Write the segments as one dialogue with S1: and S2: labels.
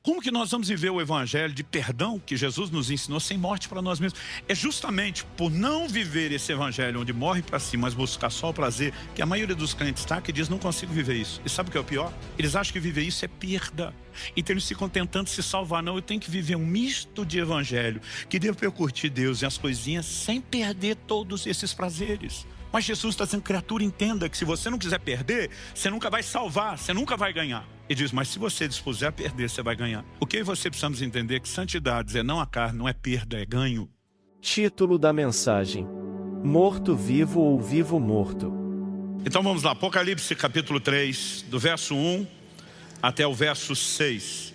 S1: Como que nós vamos viver o evangelho de perdão que Jesus nos ensinou sem morte para nós mesmos? É justamente por não viver esse evangelho onde morre para si, mas buscar só o prazer, que a maioria dos crentes está, que diz, não consigo viver isso. E sabe o que é o pior? Eles acham que viver isso é perda. Então eles ficam tentando se salvar. Não, eu tenho que viver um misto de evangelho, que devo eu curtir Deus e as coisinhas sem perder todos esses prazeres. Mas Jesus está dizendo, criatura, entenda que se você não quiser perder, você nunca vai salvar, você nunca vai ganhar. Ele diz, mas se você dispuser a perder, você vai ganhar. O que você precisamos entender é que santidade é não a carne, não é perda, é ganho.
S2: Título da mensagem: Morto vivo ou vivo morto.
S1: Então vamos lá, Apocalipse capítulo 3, do verso 1 até o verso 6.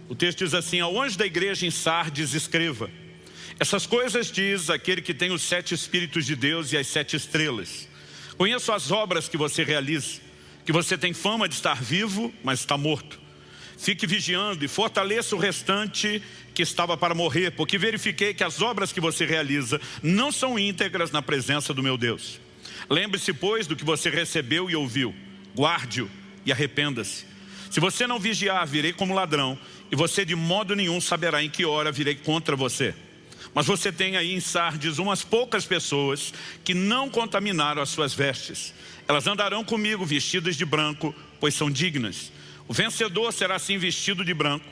S1: O texto diz assim, ao anjo da igreja em Sardes escreva, essas coisas diz aquele que tem os 7 Espíritos de Deus e as 7 estrelas. Conheço as obras que você realiza, que você tem fama de estar vivo, mas está morto. Fique vigiando e fortaleça o restante que estava para morrer, porque verifiquei que as obras que você realiza não são íntegras na presença do meu Deus. Lembre-se, pois, do que você recebeu e ouviu. Guarde-o e arrependa-se. Se você não vigiar, virei como ladrão, e você de modo nenhum saberá em que hora virei contra você. Mas você tem aí em Sardes umas poucas pessoas que não contaminaram as suas vestes. Elas andarão comigo vestidas de branco, pois são dignas. O vencedor será assim vestido de branco,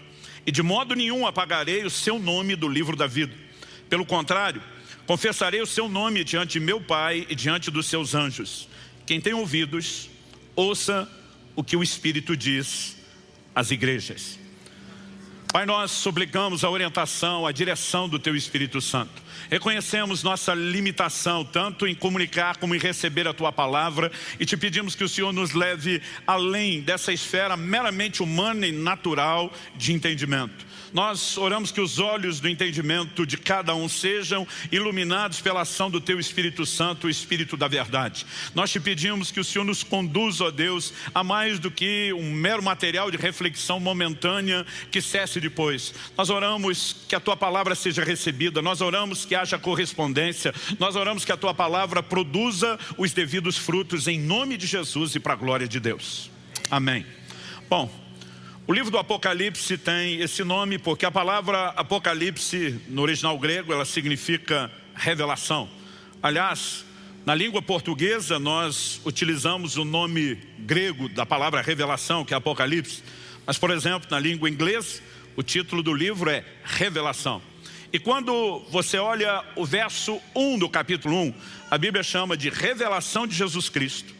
S1: e de modo nenhum apagarei o seu nome do livro da vida. Pelo contrário, confessarei o seu nome diante de meu Pai e diante dos seus anjos. Quem tem ouvidos, ouça o que o Espírito diz às igrejas. Pai, nós suplicamos a orientação, a direção do Teu Espírito Santo. Reconhecemos nossa limitação, tanto em comunicar como em receber a Tua palavra, e te pedimos que o Senhor nos leve além dessa esfera meramente humana e natural de entendimento. Nós oramos que os olhos do entendimento de cada um sejam iluminados pela ação do Teu Espírito Santo, o Espírito da verdade. Nós te pedimos que o Senhor nos conduza, ó Deus, a mais do que um mero material de reflexão momentânea que cesse depois. Nós oramos que a Tua palavra seja recebida, nós oramos que haja correspondência, nós oramos que a Tua palavra produza os devidos frutos em nome de Jesus e para a glória de Deus. Amém. Bom, o livro do Apocalipse tem esse nome porque a palavra Apocalipse, no original grego, ela significa revelação. Aliás, na língua portuguesa, nós utilizamos o nome grego da palavra revelação, que é Apocalipse. Mas, por exemplo, na língua inglesa, o título do livro é Revelação. E quando você olha o verso 1 do capítulo 1, a Bíblia chama de revelação de Jesus Cristo,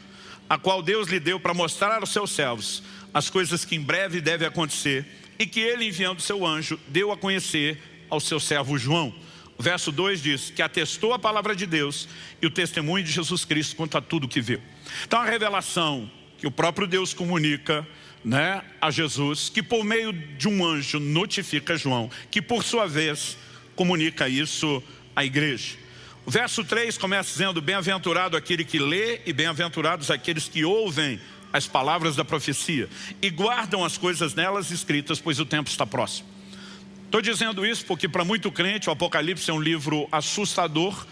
S1: a qual Deus lhe deu para mostrar aos seus servos as coisas que em breve devem acontecer, e que ele, enviando seu anjo, deu a conhecer ao seu servo João. O verso 2 diz que atestou a palavra de Deus e o testemunho de Jesus Cristo quanto a tudo que viu. Então a revelação que o próprio Deus comunica, a Jesus, que por meio de um anjo notifica João, que por sua vez comunica isso à igreja. O verso 3 começa dizendo, bem-aventurado aquele que lê e bem-aventurados aqueles que ouvem as palavras da profecia e guardam as coisas nelas escritas, pois o tempo está próximo. Estou dizendo isso porque para muito crente o Apocalipse é um livro assustador,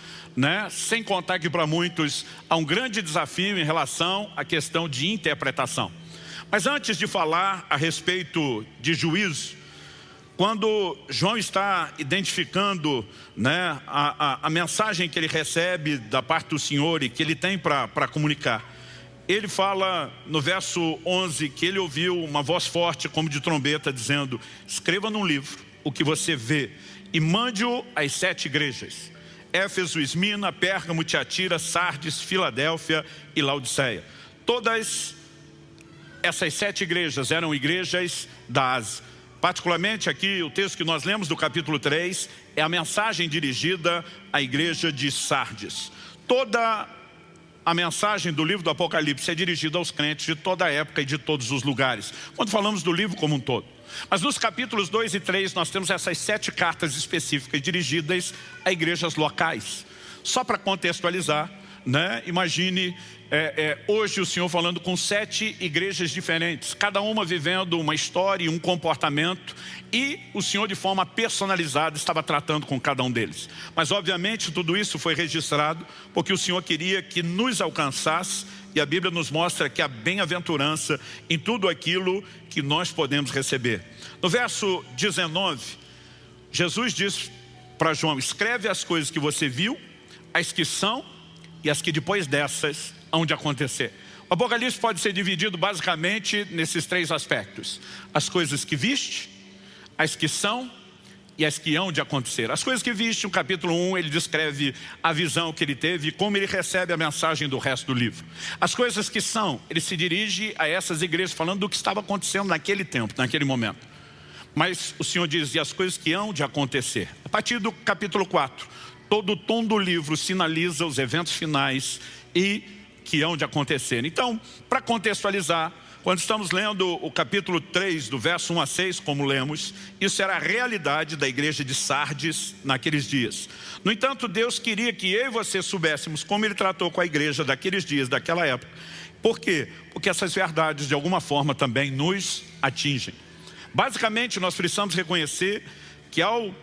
S1: sem contar que para muitos há um grande desafio em relação à questão de interpretação. Mas antes de falar a respeito de juízo, quando João está identificando a mensagem que ele recebe da parte do Senhor e que ele tem para comunicar, ele fala no verso 11 que ele ouviu uma voz forte como de trombeta dizendo, escreva num livro o que você vê e mande-o às 7 igrejas. Éfeso, Esmina, Pérgamo, Tiatira, Sardes, Filadélfia e Laodiceia. Todas essas 7 igrejas eram igrejas da Ásia. Particularmente aqui o texto que nós lemos do capítulo 3 é a mensagem dirigida à igreja de Sardes. Toda a mensagem do livro do Apocalipse é dirigida aos crentes de toda a época e de todos os lugares, quando falamos do livro como um todo. Mas nos capítulos 2 e 3 nós temos essas 7 cartas específicas dirigidas a igrejas locais. Só para contextualizar, imagine hoje o Senhor falando com 7 igrejas diferentes, cada uma vivendo uma história e um comportamento, e o Senhor de forma personalizada estava tratando com cada um deles. Mas obviamente tudo isso foi registrado porque o Senhor queria que nos alcançasse E a Bíblia nos mostra que há bem-aventurança em tudo aquilo que nós podemos receber. No verso 19, Jesus diz para João: escreve as coisas que você viu, as que são e as que depois dessas hão de acontecer. O Apocalipse pode ser dividido basicamente nesses três aspectos: as coisas que viste, as que são e as que hão de acontecer. As coisas que viste, no capítulo 1, ele descreve a visão que ele teve e como ele recebe a mensagem do resto do livro. As coisas que são, ele se dirige a essas igrejas falando do que estava acontecendo naquele tempo, naquele momento. Mas o Senhor diz: e as coisas que hão de acontecer. A partir do capítulo 4, todo o tom do livro sinaliza os eventos finais e que hão de acontecer. Então, para contextualizar, quando estamos lendo o capítulo 3, do verso 1 a 6, como lemos, isso era a realidade da igreja de Sardes naqueles dias. No entanto, Deus queria que eu e você soubéssemos como Ele tratou com a igreja daqueles dias, daquela época. Por quê? Porque essas verdades, de alguma forma, também nos atingem. Basicamente, nós precisamos reconhecer que ao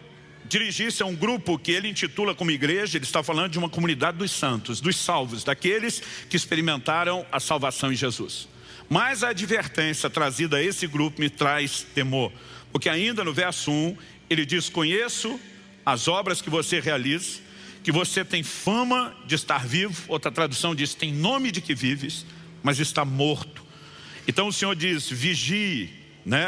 S1: dirigir-se a um grupo que ele intitula como igreja, ele está falando de uma comunidade dos santos, dos salvos, daqueles que experimentaram a salvação em Jesus. Mas a advertência trazida a esse grupo me traz temor, porque ainda no verso 1, ele diz: conheço as obras que você realiza, que você tem fama de estar vivo. Outra tradução diz: tem nome de que vives, mas está morto. Então o Senhor diz: vigie,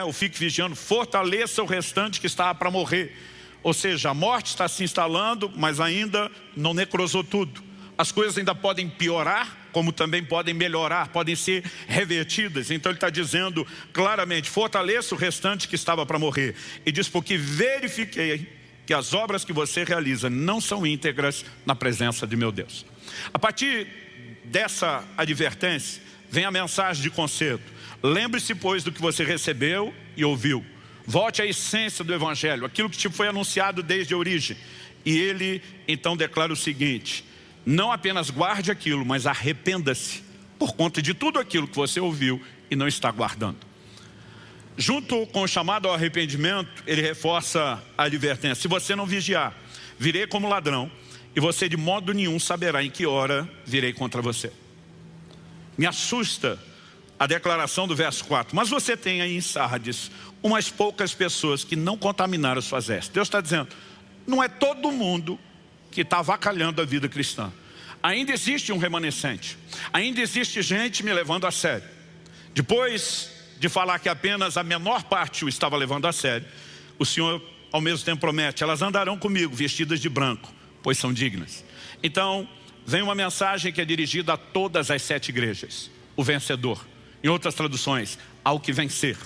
S1: ou fique vigiando, fortaleça o restante que está para morrer. Ou seja, a morte está se instalando, mas ainda não necrosou tudo. As coisas ainda podem piorar, como também podem melhorar, podem ser revertidas. Então ele está dizendo claramente: fortaleça o restante que estava para morrer. E diz: porque verifiquei que as obras que você realiza não são íntegras na presença de meu Deus. A partir dessa advertência, vem a mensagem de conserto. Lembre-se, pois, do que você recebeu e ouviu. Volte à essência do Evangelho, aquilo que te foi anunciado desde a origem. E ele então declara o seguinte: não apenas guarde aquilo, mas arrependa-se por conta de tudo aquilo que você ouviu e não está guardando. Junto com o chamado ao arrependimento, ele reforça a advertência: se você não vigiar, virei como ladrão, e você de modo nenhum saberá em que hora virei contra você. Me assusta a declaração do verso 4. Mas você tem aí em Sardes umas poucas pessoas que não contaminaram suas vestes. Deus está dizendo: não é todo mundo que está avacalhando a vida cristã. Ainda existe um remanescente. Ainda existe gente me levando a sério. Depois de falar que apenas a menor parte o estava levando a sério, o Senhor ao mesmo tempo promete: elas andarão comigo vestidas de branco, pois são dignas. Então vem uma mensagem que é dirigida a todas as 7 igrejas: o vencedor. Em outras traduções, ao que vencer.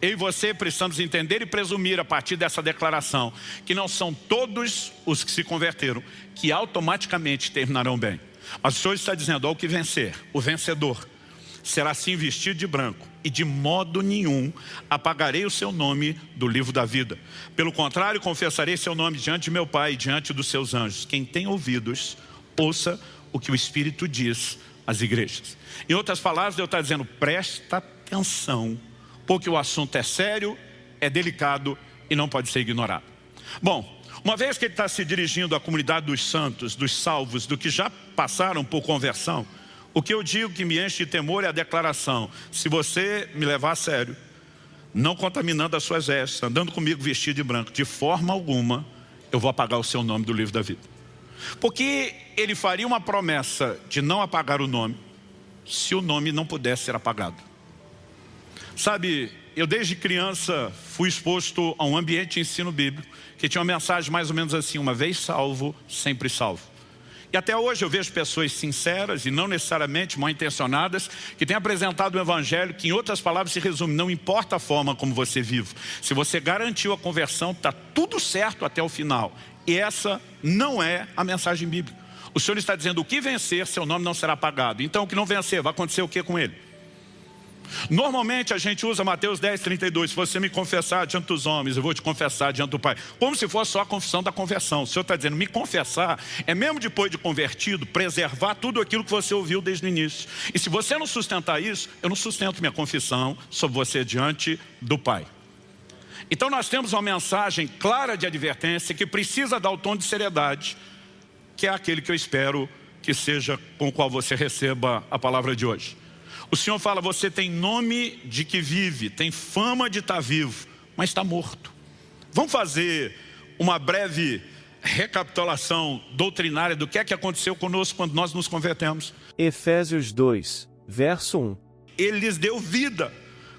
S1: Eu e você precisamos entender e presumir a partir dessa declaração que não são todos os que se converteram que automaticamente terminarão bem. Mas o Senhor está dizendo: ao que vencer, o vencedor será assim vestido de branco, e de modo nenhum apagarei o seu nome do livro da vida. Pelo contrário, confessarei seu nome diante de meu Pai e diante dos seus anjos. Quem tem ouvidos, ouça o que o Espírito diz às igrejas. Em outras palavras, Deus está dizendo: presta atenção, porque o assunto é sério, é delicado e não pode ser ignorado. Bom, uma vez que ele está se dirigindo à comunidade dos santos, dos salvos, do que já passaram por conversão, o que eu digo que me enche de temor é a declaração: se você me levar a sério, não contaminando as suas vestes, andando comigo vestido de branco, de forma alguma eu vou apagar o seu nome do livro da vida. Porque ele faria uma promessa de não apagar o nome, se o nome não pudesse ser apagado. Sabe, eu desde criança fui exposto a um ambiente de ensino bíblico que tinha uma mensagem mais ou menos assim: uma vez salvo, sempre salvo. E até hoje eu vejo pessoas sinceras e não necessariamente mal intencionadas que têm apresentado um evangelho que, em outras palavras, se resume: não importa a forma como você vive, se você garantiu a conversão, está tudo certo até o final. E essa não é a mensagem bíblica. O Senhor está dizendo: o que vencer, seu nome não será apagado. Então o que não vencer, vai acontecer o que com ele? Normalmente a gente usa Mateus 10:32, se você me confessar diante dos homens, eu vou te confessar diante do Pai, como se fosse só a confissão da conversão. O Senhor está dizendo: me confessar é, mesmo depois de convertido, preservar tudo aquilo que você ouviu desde o início. E se você não sustentar isso, eu não sustento minha confissão sobre você diante do Pai. Então nós temos uma mensagem clara de advertência que precisa dar o tom de seriedade, que é aquele que eu espero que seja com o qual você receba a palavra de hoje. O Senhor fala, você tem nome de que vive, tem fama de estar vivo, mas está morto. Vamos fazer uma breve recapitulação doutrinária do que é que aconteceu conosco quando nós nos convertemos.
S2: Efésios 2, verso 1.
S1: Ele lhes deu vida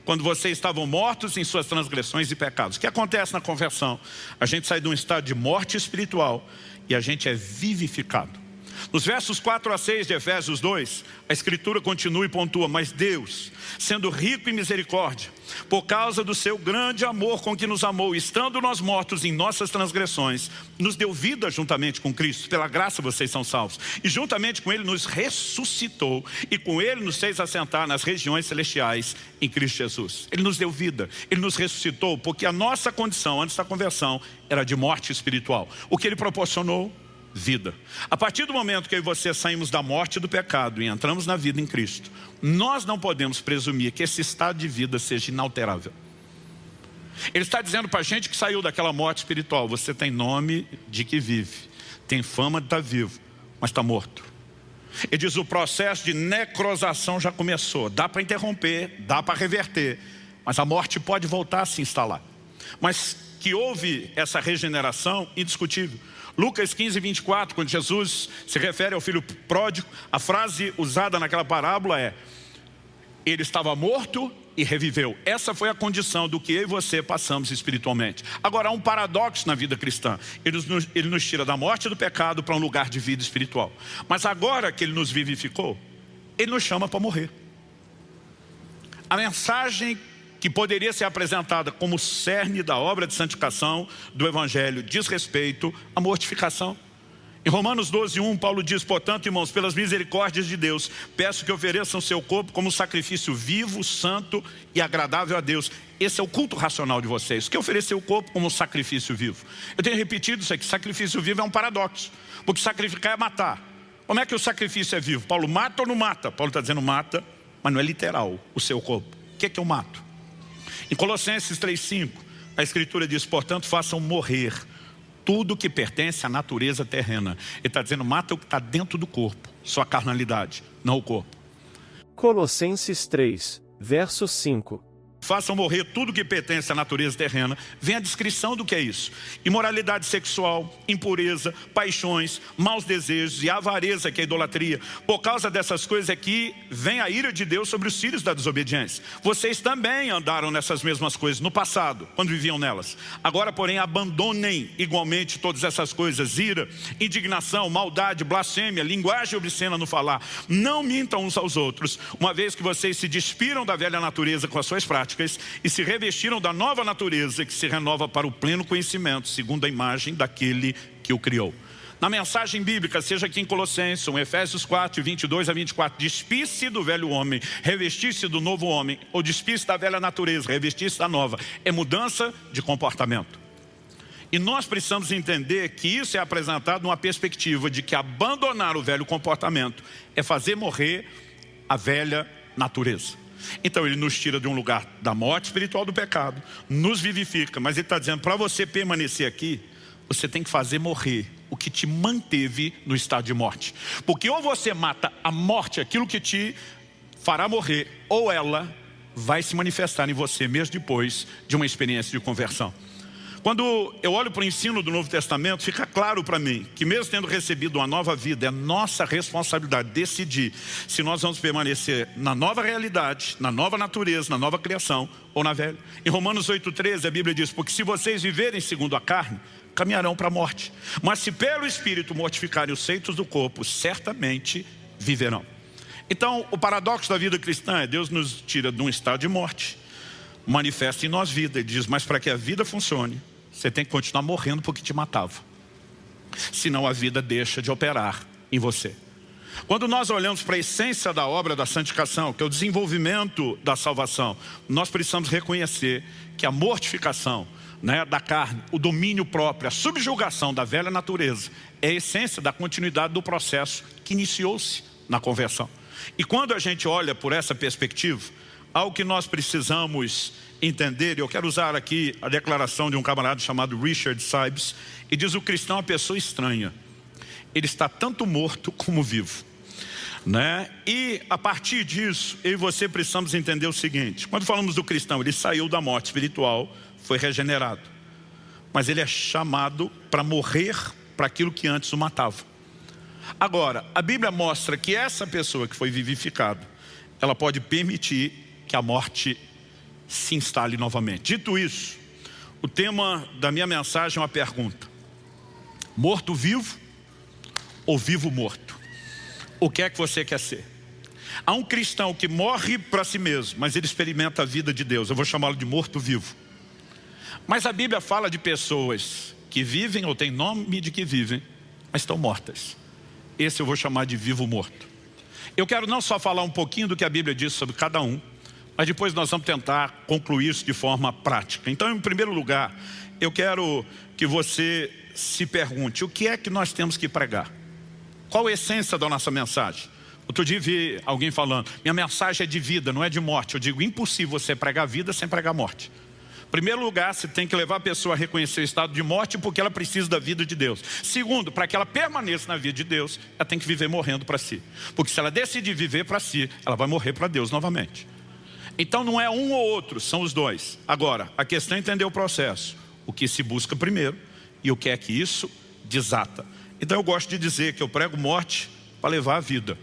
S1: quando vocês estavam mortos em suas transgressões e pecados. O que acontece na conversão? A gente sai de um estado de morte espiritual e a gente é vivificado. Nos versos 4 a 6 de Efésios 2, a Escritura continua e pontua, mas Deus, sendo rico em misericórdia, por causa do seu grande amor com que nos amou, estando nós mortos em nossas transgressões, nos deu vida juntamente com Cristo, pela graça vocês são salvos, e juntamente com Ele nos ressuscitou, e com Ele nos fez assentar nas regiões celestiais em Cristo Jesus. Ele nos deu vida, Ele nos ressuscitou, porque a nossa condição antes da conversão era de morte espiritual. O que Ele proporcionou? Vida. A partir do momento que eu e você saímos da morte do pecado e entramos na vida em Cristo, nós não podemos presumir que esse estado de vida seja inalterável. Ele está dizendo para a gente que saiu daquela morte espiritual, você tem nome de que vive, tem fama de estar vivo, mas está morto. Ele diz, o processo de necrosação já começou, dá para interromper, dá para reverter, mas a morte pode voltar a se instalar. Mas que houve essa regeneração, indiscutível. Lucas 15, 24, quando Jesus se refere ao filho pródigo, a frase usada naquela parábola é: ele estava morto e reviveu. Essa foi a condição do que eu e você passamos espiritualmente. Agora, há um paradoxo na vida cristã. Ele nos tira da morte do pecado para um lugar de vida espiritual. Mas agora que Ele nos vivificou, Ele nos chama para morrer. A mensagem que poderia ser apresentada como cerne da obra de santificação do Evangelho diz respeito à mortificação. Em Romanos 12, 1, Paulo diz, portanto, irmãos, pelas misericórdias de Deus, peço que ofereçam seu corpo como sacrifício vivo, santo e agradável a Deus. Esse é o culto racional de vocês, que oferecer o corpo como sacrifício vivo. Eu tenho repetido isso aqui, sacrifício vivo é um paradoxo, porque sacrificar é matar. Como é que o sacrifício é vivo? Paulo mata ou não mata? Paulo está dizendo mata, mas não é literal o seu corpo. O que é que eu mato? Em Colossenses 3,5, a Escritura diz, portanto, façam morrer tudo que pertence à natureza terrena. Ele está dizendo, mata o que está dentro do corpo, sua carnalidade, não o corpo.
S2: Colossenses 3, verso 5.
S1: Façam morrer tudo que pertence à natureza terrena. Vem a descrição do que é isso. Imoralidade sexual, impureza, paixões, maus desejos e avareza, que é a idolatria. Por causa dessas coisas é que vem a ira de Deus sobre os filhos da desobediência. Vocês também andaram nessas mesmas coisas no passado, quando viviam nelas. Agora, porém, abandonem igualmente todas essas coisas: ira, indignação, maldade, blasfêmia, linguagem obscena no falar. Não mintam uns aos outros, uma vez que vocês se despiram da velha natureza com as suas práticas e se revestiram da nova natureza que se renova para o pleno conhecimento, segundo a imagem daquele que o criou. Na mensagem bíblica, seja aqui em Colossenses, em Efésios 4, 22 a 24, despisse do velho homem, revestisse do novo homem, ou despisse da velha natureza, revestisse da nova. É mudança de comportamento. E nós precisamos entender que isso é apresentado numa perspectiva de que abandonar o velho comportamento é fazer morrer a velha natureza. Então Ele nos tira de um lugar da morte espiritual do pecado, nos vivifica, mas Ele está dizendo, para você permanecer aqui, você tem que fazer morrer o que te manteve no estado de morte. Porque ou você mata a morte, aquilo que te fará morrer, ou ela vai se manifestar em você mesmo depois de uma experiência de conversão. Quando eu olho para o ensino do Novo Testamento, fica claro para mim que mesmo tendo recebido uma nova vida, é nossa responsabilidade decidir se nós vamos permanecer na nova realidade, na nova natureza, na nova criação ou na velha. Em Romanos 8,13 a Bíblia diz, porque se vocês viverem segundo a carne, caminharão para a morte. Mas se pelo Espírito mortificarem os feitos do corpo, certamente viverão. Então o paradoxo da vida cristã é Deus nos tira de um estado de morte, manifesta em nós vida. Ele diz, mas para que a vida funcione, você tem que continuar morrendo porque te matava. Senão a vida deixa de operar em você. Quando nós olhamos para a essência da obra da santificação, que é o desenvolvimento da salvação, nós precisamos reconhecer que a mortificação, da carne, o domínio próprio, a subjugação da velha natureza é a essência da continuidade do processo que iniciou-se na conversão. E quando a gente olha por essa perspectiva, algo que nós precisamos entender, e eu quero usar aqui a declaração de um camarada chamado Richard Sibes, e diz: o cristão é uma pessoa estranha. ele está tanto morto como vivo, né? E a partir disso, eu e você precisamos entender o seguinte: quando falamos do cristão, ele saiu da morte espiritual, foi regenerado, mas ele é chamado para morrer para aquilo que antes o matava. Agora, a Bíblia mostra que essa pessoa que foi vivificada, ela pode permitir que a morte se instale novamente. Dito isso, o tema da minha mensagem é uma pergunta: morto-vivo ou vivo-morto? O que é que você quer ser? Há um cristão que morre para si mesmo, mas ele experimenta a vida de Deus. Eu vou chamá-lo de morto-vivo. Mas a Bíblia fala de pessoas que vivem ou têm nome de que vivem, mas estão mortas. Esse eu vou chamar de vivo-morto. Eu quero não só falar um pouquinho do que a Bíblia diz sobre cada um, mas depois nós vamos tentar concluir isso de forma prática. Então, em primeiro lugar, eu quero que você se pergunte: o que é que nós temos que pregar? Qual a essência da nossa mensagem? Outro dia vi alguém falando: minha mensagem é de vida, não é de morte. Eu digo: impossível você pregar vida sem pregar morte. Em primeiro lugar, você tem que levar a pessoa a reconhecer o estado de morte, porque ela precisa da vida de Deus. Segundo, para que ela permaneça na vida de Deus, ela tem que viver morrendo para si. Porque se ela decidir viver para si, ela vai morrer para Deus novamente. Então não é um ou outro, são os dois. Agora, a questão é entender o processo. O que se busca primeiro e o que é que isso desata. Então eu gosto de dizer que eu prego morte para levar a vida.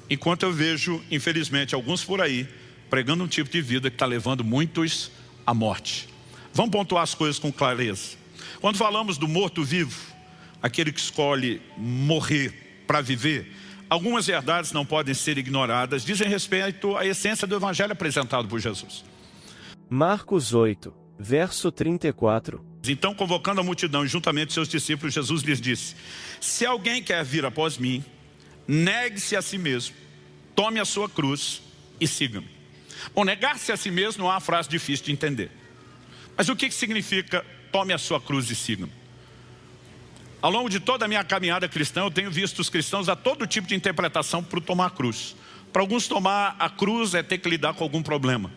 S1: Enquanto eu vejo, infelizmente, alguns por aí pregando um tipo de vida que está levando muitos à morte. Vamos pontuar as coisas com clareza. Quando falamos do morto-vivo, aquele que escolhe morrer para viver, algumas verdades não podem ser ignoradas, dizem respeito à essência do evangelho apresentado por Jesus.
S2: Marcos 8, verso 34.
S1: Então, convocando a multidão e juntamente seus discípulos, Jesus lhes disse: se alguém quer vir após mim, negue-se a si mesmo, tome a sua cruz e siga-me. Bom, negar-se a si mesmo não é uma frase difícil de entender. Mas o que significa tome a sua cruz e siga-me? Ao longo de toda a minha caminhada cristã, eu tenho visto os cristãos dar todo tipo de interpretação para tomar a cruz. Para alguns, tomar a cruz é ter que lidar com algum problema.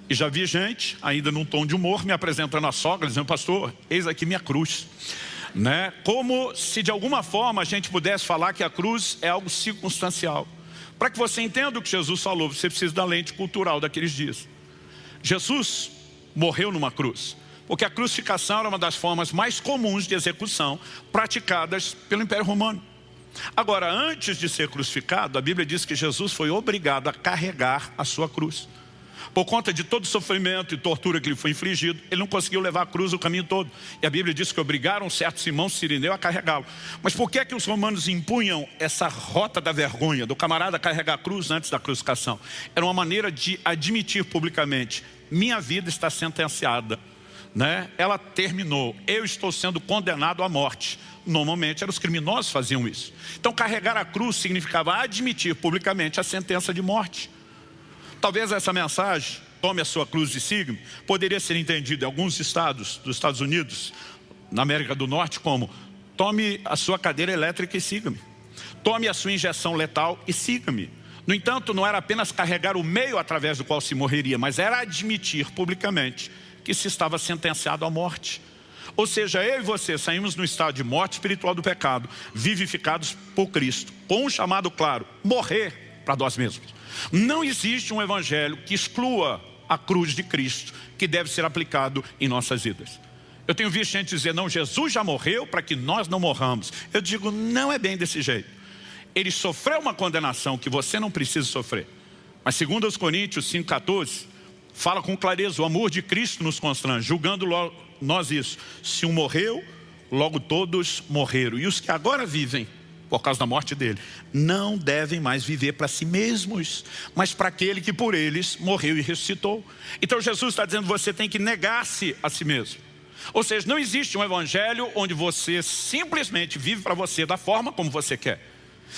S1: E já vi gente, ainda num tom de humor, me apresentando a sogra, dizendo: pastor, eis aqui minha cruz. Né? Como se de alguma forma a gente pudesse falar que a cruz é algo circunstancial. Para que você entenda o que Jesus falou, você precisa da lente cultural daqueles dias. Jesus morreu numa cruz, porque a crucificação era uma das formas mais comuns de execução praticadas pelo Império Romano. Agora, antes de ser crucificado, a Bíblia diz que Jesus foi obrigado a carregar a sua cruz. Por conta de todo o sofrimento e tortura que lhe foi infligido, ele não conseguiu levar a cruz o caminho todo. E a Bíblia diz que obrigaram certo Simão Cirineu a carregá-lo. Mas por que é que os romanos impunham essa rota da vergonha, do camarada carregar a cruz antes da crucificação? Era uma maneira de admitir publicamente: minha vida está sentenciada, né? Ela terminou, eu estou sendo condenado à morte. Normalmente eram os criminosos que faziam isso. Então carregar a cruz significava admitir publicamente a sentença de morte. Talvez essa mensagem, tome a sua cruz e siga-me, poderia ser entendida em alguns estados dos Estados Unidos, na América do Norte, como: tome a sua cadeira elétrica e siga-me. Tome a sua injeção letal e siga-me. No entanto, não era apenas carregar o meio através do qual se morreria, mas era admitir publicamente que se estava sentenciado à morte. Ou seja, eu e você saímos no estado de morte espiritual do pecado, vivificados por Cristo, com um chamado claro: morrer para nós mesmos. Não existe um evangelho que exclua a cruz de Cristo, que deve ser aplicado em nossas vidas. Eu tenho visto gente dizer: não, Jesus já morreu para que nós não morramos. Eu digo: não é bem desse jeito. Ele sofreu uma condenação que você não precisa sofrer. Mas segundo aos Coríntios 5,14, fala com clareza: o amor de Cristo nos constrange, julgando logo nós isso: se um morreu, logo todos morreram. E os que agora vivem, por causa da morte dele, não devem mais viver para si mesmos, mas para aquele que por eles morreu e ressuscitou. Então Jesus está dizendo: você tem que negar-se a si mesmo. Ou seja, não existe um evangelho onde você simplesmente vive para você da forma como você quer.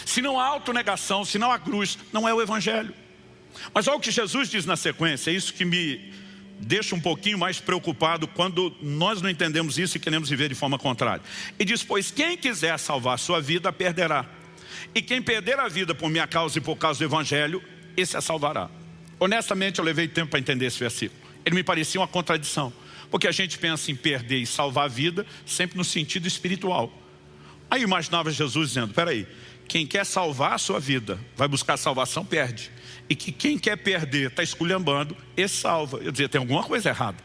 S1: Se não há autonegação, se não há cruz, não é o evangelho. Mas olha o que Jesus diz na sequência, é isso que me deixa um pouquinho mais preocupado quando nós não entendemos isso e queremos viver de forma contrária. E diz: pois quem quiser salvar a sua vida, perderá. E quem perder a vida por minha causa e por causa do evangelho, esse a salvará. Honestamente, eu levei tempo para entender esse versículo. Ele me parecia uma contradição, porque a gente pensa em perder e salvar a vida sempre no sentido espiritual. Aí eu imaginava Jesus dizendo, peraí, quem quer salvar a sua vida, vai buscar salvação, perde. E que quem quer perder, está esculhambando, esse salva. Eu dizia, tem alguma coisa errada.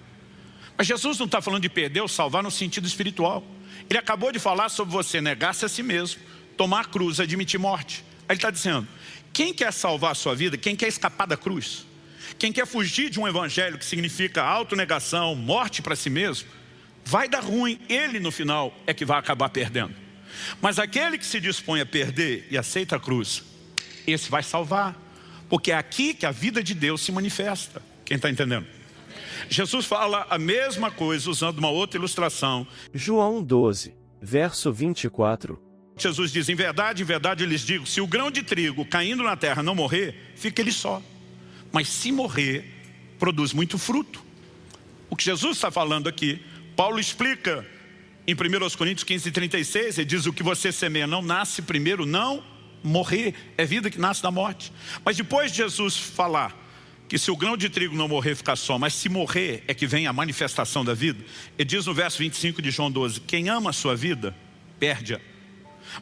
S1: Mas Jesus não está falando de perder ou salvar no sentido espiritual. Ele acabou de falar sobre você negar-se a si mesmo, tomar a cruz, admitir morte. Aí ele está dizendo, quem quer salvar a sua vida, quem quer escapar da cruz, quem quer fugir de um evangelho que significa autonegação, morte para si mesmo, vai dar ruim, ele no final é que vai acabar perdendo. Mas aquele que se dispõe a perder e aceita a cruz, esse vai salvar. Porque é aqui que a vida de Deus se manifesta. Quem está entendendo? Jesus fala a mesma coisa usando uma outra ilustração.
S2: João 12, verso 24.
S1: Jesus diz, em verdade eu lhes digo, se o grão de trigo caindo na terra não morrer, fica ele só. Mas se morrer, produz muito fruto. O que Jesus está falando aqui, Paulo explica em 1 Coríntios 15:36, ele diz, o que você semeia não nasce primeiro, não morrer, é vida que nasce da morte. Mas depois de Jesus falar que se o grão de trigo não morrer, fica só, mas se morrer é que vem a manifestação da vida, ele diz no verso 25 de João 12, quem ama a sua vida, perde-a.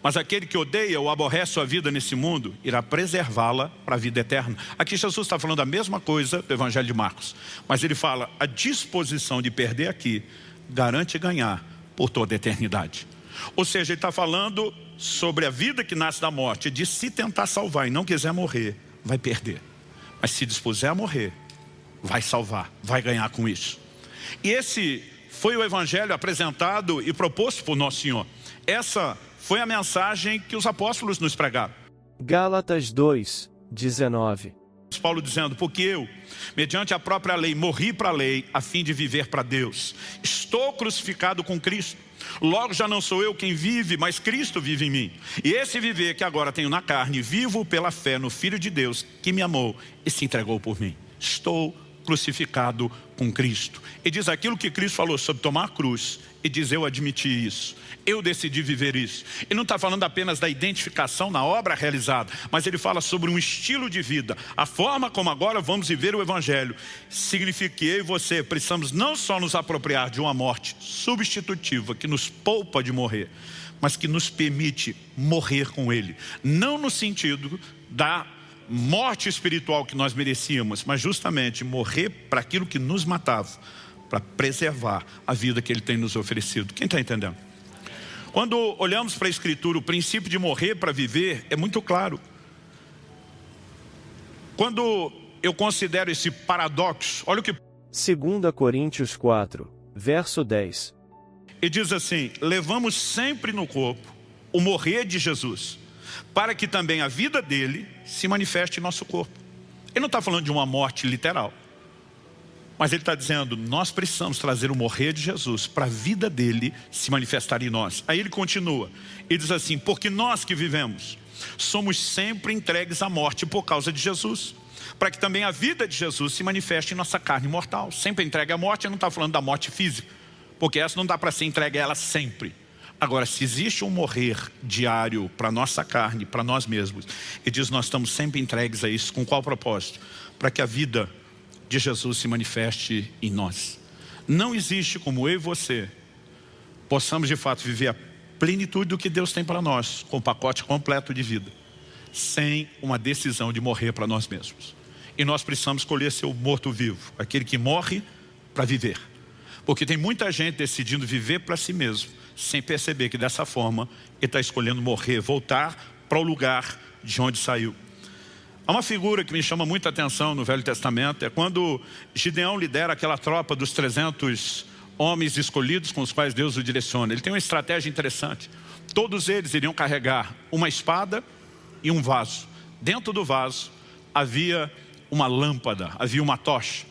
S1: Mas aquele que odeia ou aborrece sua vida nesse mundo, irá preservá-la para a vida eterna. Aqui Jesus está falando a mesma coisa do Evangelho de Marcos. Mas ele fala, a disposição de perder aqui, garante ganhar por toda a eternidade. Ou seja, ele está falando sobre a vida que nasce da morte, de se tentar salvar e não quiser morrer, vai perder. Mas se dispuser a morrer, vai salvar, vai ganhar com isso. E esse foi o Evangelho apresentado e proposto por Nosso Senhor. Essa foi a mensagem que os apóstolos nos pregaram.
S2: Gálatas 2, 19.
S1: Paulo dizendo, porque eu, mediante a própria lei, morri para a lei, a fim de viver para Deus. Estou crucificado com Cristo. Logo já não sou eu quem vive, mas Cristo vive em mim. E esse viver que agora tenho na carne, vivo pela fé no Filho de Deus, que me amou e se entregou por mim. Estou crucificado com Cristo. E diz aquilo que Cristo falou sobre tomar a cruz. E diz, eu admiti isso, eu decidi viver isso. Ele não está falando apenas da identificação na obra realizada, mas ele fala sobre um estilo de vida. A forma como agora vamos viver o Evangelho significa que eu e você precisamos não só nos apropriar de uma morte substitutiva que nos poupa de morrer, mas que nos permite morrer com Ele. Não no sentido da morte espiritual que nós merecíamos, mas justamente morrer para aquilo que nos matava, para preservar a vida que Ele tem nos oferecido. Quem está entendendo? Quando olhamos para a Escritura, o princípio de morrer para viver é muito claro. Quando eu considero esse paradoxo, olha o que...
S2: 2 Coríntios 4, verso 10.
S1: Ele diz assim, levamos sempre no corpo o morrer de Jesus, para que também a vida dele se manifeste em nosso corpo. Ele não está falando de uma morte literal, mas ele está dizendo, nós precisamos trazer o morrer de Jesus para a vida dele se manifestar em nós. Aí ele continua, ele diz assim, porque nós que vivemos, somos sempre entregues à morte por causa de Jesus, para que também a vida de Jesus se manifeste em nossa carne mortal. Sempre entregue à morte, ele não está falando da morte física, porque essa não dá para ser entregue a ela sempre. Agora, se existe um morrer diário para a nossa carne, para nós mesmos, ele diz, nós estamos sempre entregues a isso. Com qual propósito? Para que a vida de Jesus se manifeste em nós. Não existe como eu e você possamos de fato viver a plenitude do que Deus tem para nós, com o pacote completo de vida, sem uma decisão de morrer para nós mesmos. E nós precisamos escolher ser o morto-vivo, aquele que morre para viver. Porque tem muita gente decidindo viver para si mesmo, sem perceber que dessa forma ele está escolhendo morrer, voltar para o lugar de onde saiu. Há uma figura que me chama muita atenção no Velho Testamento, é quando Gideão lidera aquela tropa dos 300 homens escolhidos com os quais Deus o direciona. Ele tem uma estratégia interessante. Todos eles iriam carregar uma espada e um vaso. Dentro do vaso havia uma lâmpada, havia uma tocha.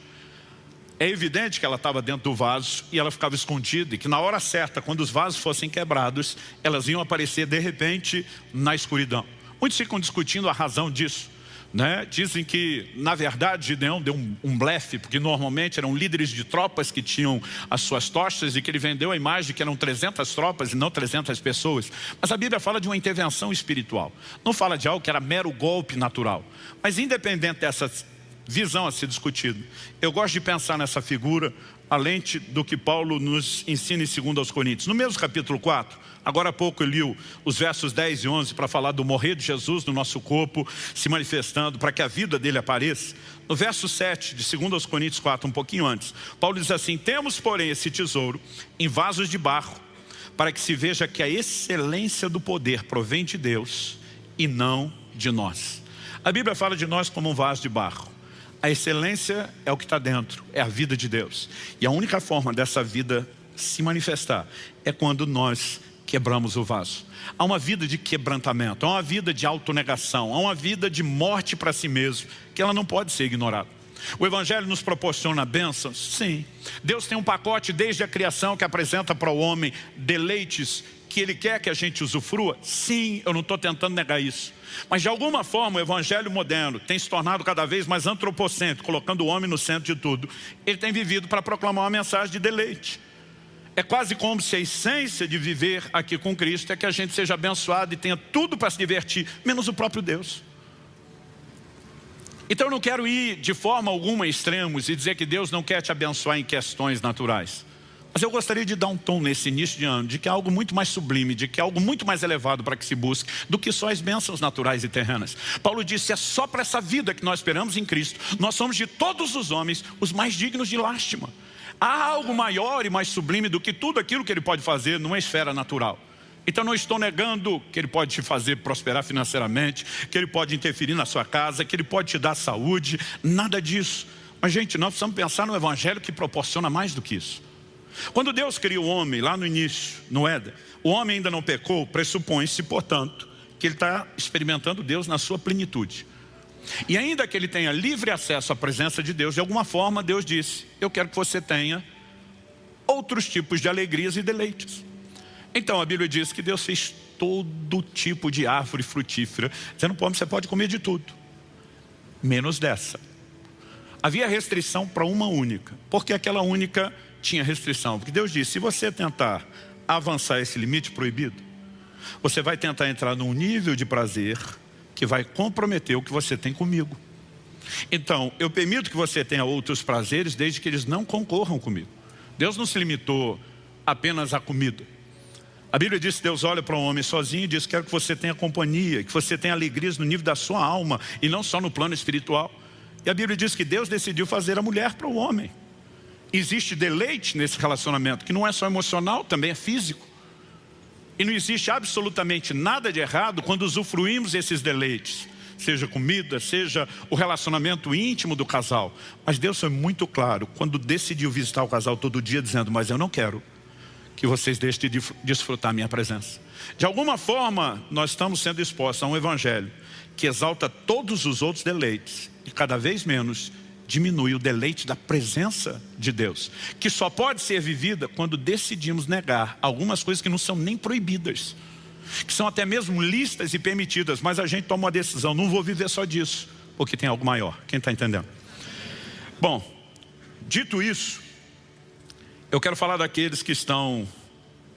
S1: É evidente que ela estava dentro do vaso e ela ficava escondida, e que na hora certa, quando os vasos fossem quebrados, elas iam aparecer de repente na escuridão. Muitos ficam discutindo a razão disso, né? Dizem que na verdade Gideão deu um blefe, porque normalmente eram líderes de tropas que tinham as suas tochas, e que ele vendeu a imagem de que eram 300 tropas e não 300 pessoas. Mas a Bíblia fala de uma intervenção espiritual, não fala de algo que era mero golpe natural. Mas independente dessa visão a ser discutida, eu gosto de pensar nessa figura a lente do que Paulo nos ensina em 2 Coríntios. No mesmo capítulo 4, agora há pouco eu li os versos 10 e 11 para falar do morrer de Jesus no nosso corpo, se manifestando para que a vida dele apareça. No verso 7 de 2 Coríntios 4, um pouquinho antes, Paulo diz assim: temos, porém, esse tesouro em vasos de barro, para que se veja que a excelência do poder provém de Deus e não de nós. A Bíblia fala de nós como um vaso de barro. A excelência é o que está dentro, é a vida de Deus. E a única forma dessa vida se manifestar é quando nós quebramos o vaso. Há uma vida de quebrantamento, há uma vida de autonegação, há uma vida de morte para si mesmo, que ela não pode ser ignorada. O Evangelho nos proporciona bênçãos? Sim. Deus tem um pacote desde a criação que apresenta para o homem deleites que Ele quer que a gente usufrua? Sim, eu não estou tentando negar isso. Mas de alguma forma o Evangelho moderno tem se tornado cada vez mais antropocêntrico, colocando o homem no centro de tudo. Ele tem vivido para proclamar uma mensagem de deleite. É quase como se a essência de viver aqui com Cristo é que a gente seja abençoado e tenha tudo para se divertir, menos o próprio Deus. Então eu não quero ir de forma alguma a extremos e dizer que Deus não quer te abençoar em questões naturais. Mas eu gostaria de dar um tom nesse início de ano, de que há algo muito mais sublime, de que há algo muito mais elevado para que se busque, do que só as bênçãos naturais e terrenas. Paulo disse, é só para essa vida que nós esperamos em Cristo. Nós somos de todos os homens os mais dignos de lástima. Há algo maior e mais sublime do que tudo aquilo que Ele pode fazer numa esfera natural. Então não estou negando que Ele pode te fazer prosperar financeiramente, que Ele pode interferir na sua casa, que Ele pode te dar saúde, nada disso. Mas gente, nós precisamos pensar no Evangelho que proporciona mais do que isso. Quando Deus criou o homem lá no início, no Éden, o homem ainda não pecou, pressupõe-se, portanto, que ele está experimentando Deus na sua plenitude. E ainda que ele tenha livre acesso à presença de Deus, de alguma forma Deus disse, eu quero que você tenha outros tipos de alegrias e deleites. Então a Bíblia diz que Deus fez todo tipo de árvore frutífera, dizendo, você pode comer de tudo, menos dessa. Havia restrição para uma única, porque aquela única tinha restrição, porque Deus disse, se você tentar avançar esse limite proibido, você vai tentar entrar num nível de prazer que vai comprometer o que você tem comigo. Então, eu permito que você tenha outros prazeres desde que eles não concorram comigo. Deus não se limitou apenas à comida. A Bíblia diz que Deus olha para um homem sozinho e diz, quero que você tenha companhia, que você tenha alegrias no nível da sua alma e não só no plano espiritual. E a Bíblia diz que Deus decidiu fazer a mulher para o homem. Existe deleite nesse relacionamento, que não é só emocional, também é físico. E não existe absolutamente nada de errado quando usufruímos esses deleites. Seja comida, seja o relacionamento íntimo do casal. Mas Deus foi muito claro quando decidiu visitar o casal todo dia, dizendo, mas eu não quero que vocês deixem de desfrutar a minha presença. De alguma forma, nós estamos sendo expostos a um evangelho que exalta todos os outros deleites e cada vez menos diminui o deleite da presença de Deus, que só pode ser vivida quando decidimos negar algumas coisas que não são nem proibidas, que são até mesmo listas e permitidas, mas a gente toma uma decisão, não vou viver só disso, porque tem algo maior. Quem está entendendo? Bom, dito isso, eu quero falar daqueles que estão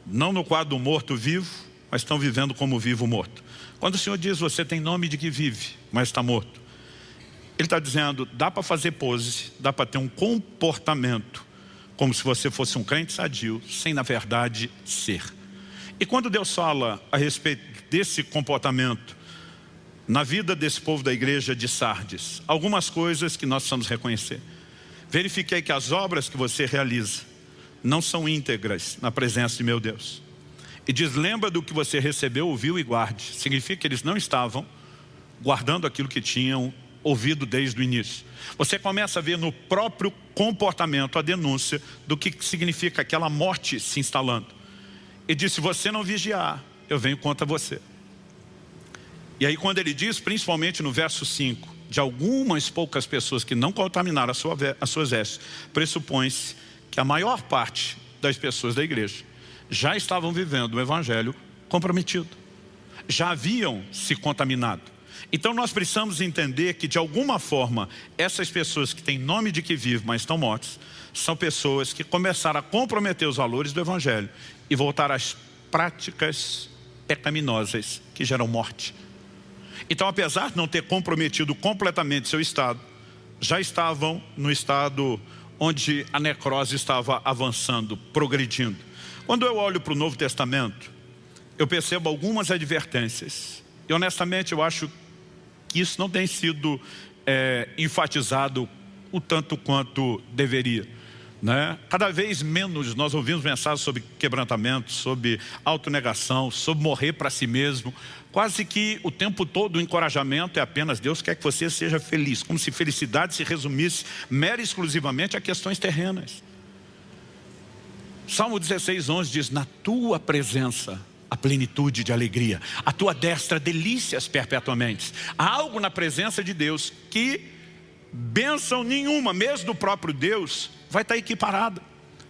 S1: não no quadro do morto-vivo, mas estão vivendo como vivo-morto. Quando o Senhor diz, você tem nome de que vive, mas está morto, Ele está dizendo, dá para fazer pose, dá para ter um comportamento como se você fosse um crente sadio, sem na verdade ser. E quando Deus fala a respeito desse comportamento na vida desse povo da igreja de Sardes, algumas coisas que nós precisamos reconhecer. Verifiquei que as obras que você realiza não são íntegras na presença de meu Deus. E diz, lembra do que você recebeu, ouviu e guarde. Significa que eles não estavam guardando aquilo que tinham ouvido desde o início. Você começa a ver no próprio comportamento a denúncia do que significa aquela morte se instalando. E diz, se você não vigiar, eu venho contra você. E aí quando ele diz, principalmente no verso 5, de algumas poucas pessoas que não contaminaram as suas vestes, pressupõe-se que a maior parte das pessoas da igreja já estavam vivendo o evangelho comprometido. Já haviam se contaminado. Então nós precisamos entender que de alguma forma essas pessoas que têm nome de que vivem, mas estão mortas, são pessoas que começaram a comprometer os valores do evangelho e voltar às práticas pecaminosas que geram morte. Então, apesar de não ter comprometido completamente seu estado, já estavam no estado onde a necrose estava avançando, progredindo. Quando eu olho para o Novo Testamento, eu percebo algumas advertências. E honestamente eu acho que isso não tem sido enfatizado o tanto quanto deveria, né? Cada vez menos nós ouvimos mensagens sobre quebrantamento, sobre autonegação, sobre morrer para si mesmo. Quase que o tempo todo o encorajamento é apenas Deus quer que você seja feliz, como se felicidade se resumisse mera e exclusivamente a questões terrenas. Salmo 16:11 diz: na tua presença a plenitude de alegria, a tua destra delícias perpetuamente. Há algo na presença de Deus que bênção nenhuma, mesmo do próprio Deus, vai estar equiparada.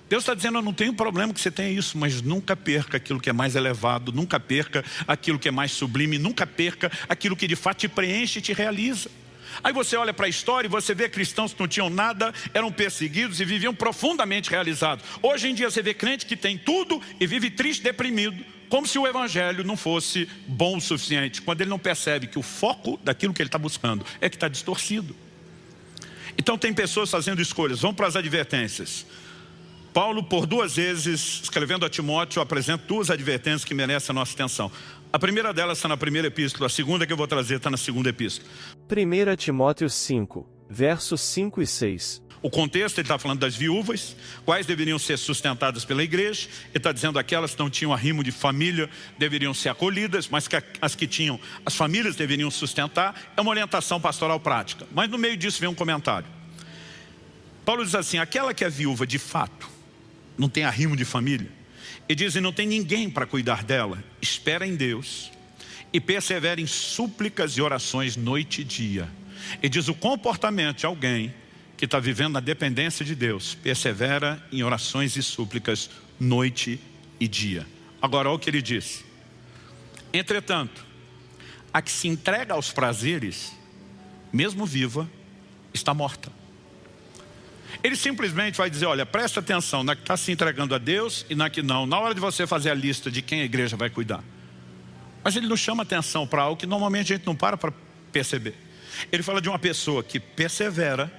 S1: Deus está dizendo: eu não tenho problema que você tenha isso, mas nunca perca aquilo que é mais elevado, nunca perca aquilo que é mais sublime, nunca perca aquilo que de fato te preenche e te realiza. Aí você olha para a história e você vê cristãos que não tinham nada, eram perseguidos e viviam profundamente realizados. Hoje em dia você vê crente que tem tudo e vive triste, deprimido, como se o evangelho não fosse bom o suficiente, quando ele não percebe que o foco daquilo que ele está buscando é que está distorcido. Então tem pessoas fazendo escolhas. Vamos para as advertências. Paulo, por 2 vezes, escrevendo a Timóteo, apresenta 2 advertências que merecem a nossa atenção. A primeira delas está na primeira epístola, a segunda que eu vou trazer está na segunda epístola.
S2: 1 Timóteo 5, versos 5 e 6.
S1: O contexto, ele está falando das viúvas, quais deveriam ser sustentadas pela igreja. Ele está dizendo aquelas que não tinham arrimo de família deveriam ser acolhidas, mas que as que tinham, as famílias deveriam sustentar. É uma orientação pastoral prática. Mas no meio disso vem um comentário. Paulo diz assim: aquela que é viúva de fato, não tem arrimo de família, e diz: e não tem ninguém para cuidar dela, espera em Deus e persevera em súplicas e orações noite e dia. E diz: o comportamento de alguém que está vivendo na dependência de Deus persevera em orações e súplicas noite e dia. Agora olha o que ele diz: entretanto, a que se entrega aos prazeres, mesmo viva, está morta. Ele simplesmente vai dizer: olha, presta atenção na que está se entregando a Deus e na que não, na hora de você fazer a lista de quem a igreja vai cuidar. Mas ele não chama atenção para algo que normalmente a gente não para perceber. Ele fala de uma pessoa que persevera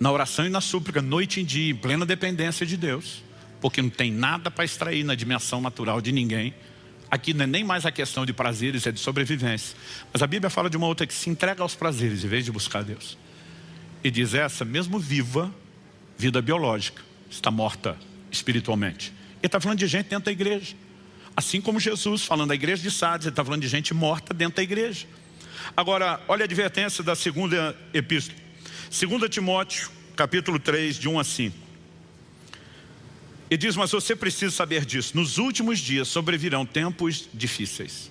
S1: na oração e na súplica, noite e dia, em plena dependência de Deus, porque não tem nada para extrair na dimensão natural de ninguém. Aqui não é nem mais a questão de prazeres, é de sobrevivência. Mas a Bíblia fala de uma outra que se entrega aos prazeres em vez de buscar Deus. E diz: essa, mesmo viva, vida biológica, está morta espiritualmente. Ele está falando de gente dentro da igreja. Assim como Jesus, falando da igreja de Sardes, ele está falando de gente morta dentro da igreja. Agora, olha a advertência da segunda epístola. 2 Timóteo, capítulo 3, de 1 a 5. Ele diz: mas você precisa saber disso. Nos últimos dias sobrevirão tempos difíceis.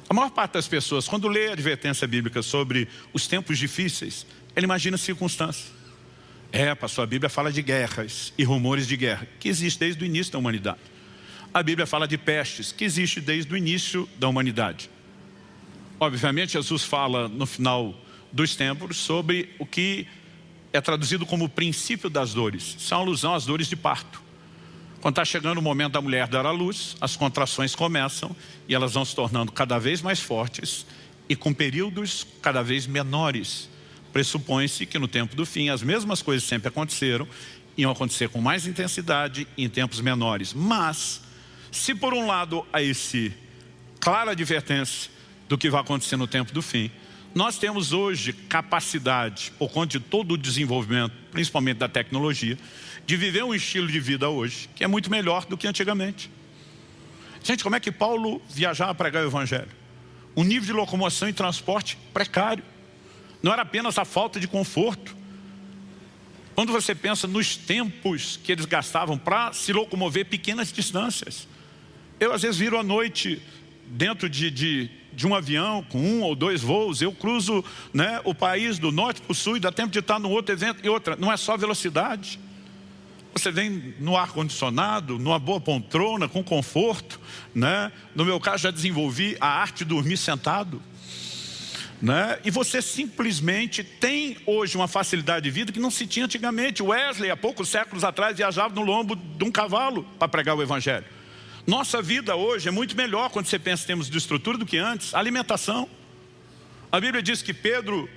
S1: A maior parte das pessoas, quando lê a advertência bíblica sobre os tempos difíceis, ele imagina circunstâncias. Pastor, a Bíblia fala de guerras e rumores de guerra, que existe desde o início da humanidade. A Bíblia fala de pestes, que existe desde o início da humanidade. Obviamente, Jesus fala no final dos tempos sobre o que é traduzido como o princípio das dores. Isso é uma alusão às dores de parto. Quando está chegando o momento da mulher dar à luz, as contrações começam e elas vão se tornando cada vez mais fortes e com períodos cada vez menores. Pressupõe-se que no tempo do fim as mesmas coisas sempre aconteceram, iam acontecer com mais intensidade e em tempos menores. Mas, se por um lado há esse clara advertência do que vai acontecer no tempo do fim, nós temos hoje capacidade, por conta de todo o desenvolvimento, principalmente da tecnologia, de viver um estilo de vida hoje que é muito melhor do que antigamente. Gente, como é que Paulo viajava a pregar o evangelho? Um nível de locomoção e transporte precário. Não era apenas a falta de conforto. Quando você pensa nos tempos que eles gastavam para se locomover pequenas distâncias. Eu às vezes viro à noite dentro de um avião com 1 ou 2 voos. Eu cruzo, né, o país do norte para o sul e dá tempo de estar num outro evento e outra. Não é só velocidade. Você vem no ar-condicionado, numa boa poltrona, com conforto, né? No meu caso já desenvolvi a arte de dormir sentado, né? E você simplesmente tem hoje uma facilidade de vida que não se tinha antigamente. Wesley, há poucos séculos atrás, viajava no lombo de um cavalo para pregar o evangelho. Nossa vida hoje é muito melhor quando você pensa em termos de estrutura do que antes. Alimentação. A Bíblia diz que Pedro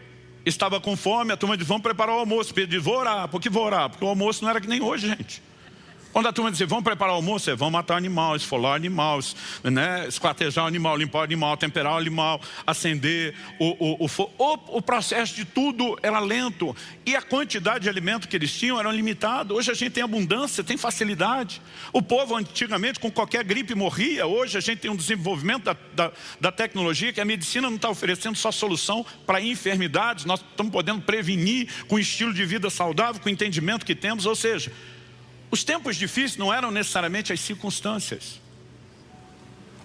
S1: estava com fome, a turma disse, vamos preparar o almoço. Pedro disse, vou orar. Por que vou orar? Porque o almoço não era que nem hoje, gente. Quando a turma dizia, vamos preparar o almoço, vamos matar o animal, esfolar o animal, né? Esquartejar o animal, limpar o animal, temperar o animal, acender o fogo. O processo de tudo era lento. E a quantidade de alimento que eles tinham era limitada. Hoje a gente tem abundância, tem facilidade. O povo antigamente com qualquer gripe morria. Hoje a gente tem um desenvolvimento da tecnologia que a medicina não está oferecendo só solução para enfermidades. Nós estamos podendo prevenir com o estilo de vida saudável, com o entendimento que temos. Ou seja, os tempos difíceis não eram necessariamente as circunstâncias.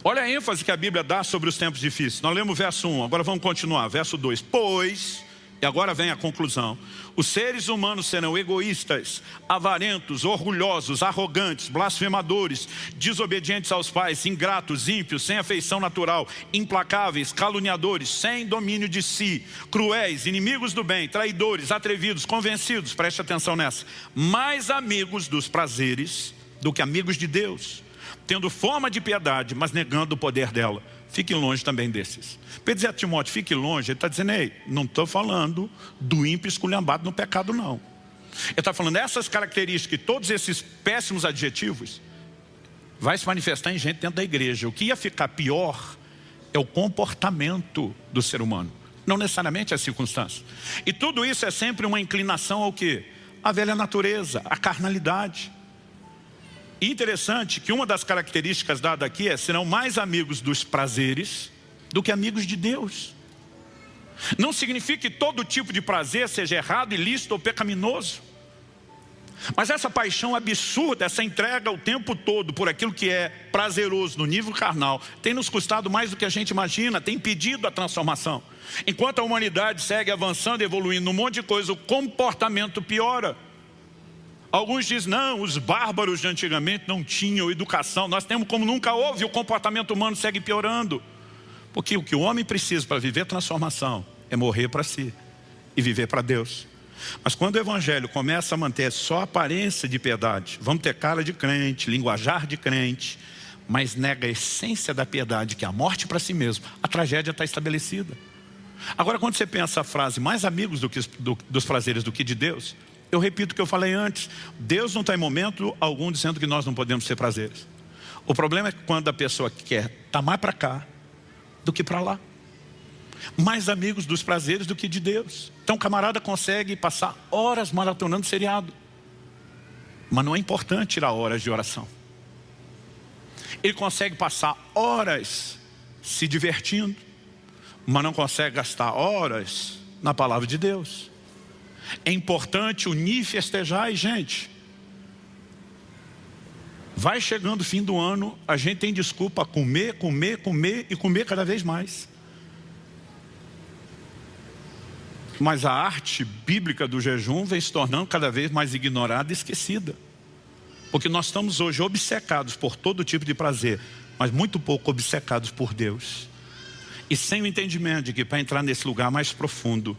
S1: Olha a ênfase que a Bíblia dá sobre os tempos difíceis. Nós lemos o verso 1, agora vamos continuar, verso 2. Pois, e agora vem a conclusão, os seres humanos serão egoístas, avarentos, orgulhosos, arrogantes, blasfemadores, desobedientes aos pais, ingratos, ímpios, sem afeição natural, implacáveis, caluniadores, sem domínio de si, cruéis, inimigos do bem, traidores, atrevidos, convencidos, preste atenção nessa, mais amigos dos prazeres do que amigos de Deus, tendo forma de piedade, mas negando o poder dela. Fique longe também desses. Pedro dizia a Timóteo, fique longe. Ele está dizendo, ei, não estou falando do ímpio esculhambado no pecado, não. Ele está falando, essas características, todos esses péssimos adjetivos, vai se manifestar em gente dentro da igreja. O que ia ficar pior é o comportamento do ser humano, não necessariamente as circunstâncias. E tudo isso é sempre uma inclinação ao quê? A velha natureza, a carnalidade. E interessante que uma das características dadas aqui é, serão mais amigos dos prazeres do que amigos de Deus. Não significa que todo tipo de prazer seja errado, ilícito ou pecaminoso. Mas essa paixão absurda, essa entrega o tempo todo por aquilo que é prazeroso no nível carnal, tem nos custado mais do que a gente imagina, tem impedido a transformação. Enquanto a humanidade segue avançando, evoluindo num monte de coisa, o comportamento piora. Alguns dizem, não, os bárbaros de antigamente não tinham educação. Nós temos como nunca houve, o comportamento humano segue piorando. Porque o que o homem precisa para viver transformação é morrer para si e viver para Deus. Mas quando o evangelho começa a manter só a aparência de piedade, vamos ter cara de crente, linguajar de crente, mas nega a essência da piedade, que é a morte para si mesmo, a tragédia está estabelecida. Agora, quando você pensa a frase, mais amigos dos prazeres do que de Deus, eu repito o que eu falei antes, Deus não está em momento algum dizendo que nós não podemos ter prazeres. O problema é que quando a pessoa quer estar mais para cá do que para lá. Mais amigos dos prazeres do que de Deus. Então o camarada consegue passar horas maratonando seriado. Mas não é importante tirar horas de oração. Ele consegue passar horas se divertindo, mas não consegue gastar horas na palavra de Deus. É importante unir e festejar, e gente, vai chegando o fim do ano, a gente tem desculpa a comer e comer cada vez mais. Mas a arte bíblica do jejum vem se tornando cada vez mais ignorada e esquecida. Porque nós estamos hoje obcecados por todo tipo de prazer, mas muito pouco obcecados por Deus. E sem o entendimento de que para entrar nesse lugar mais profundo,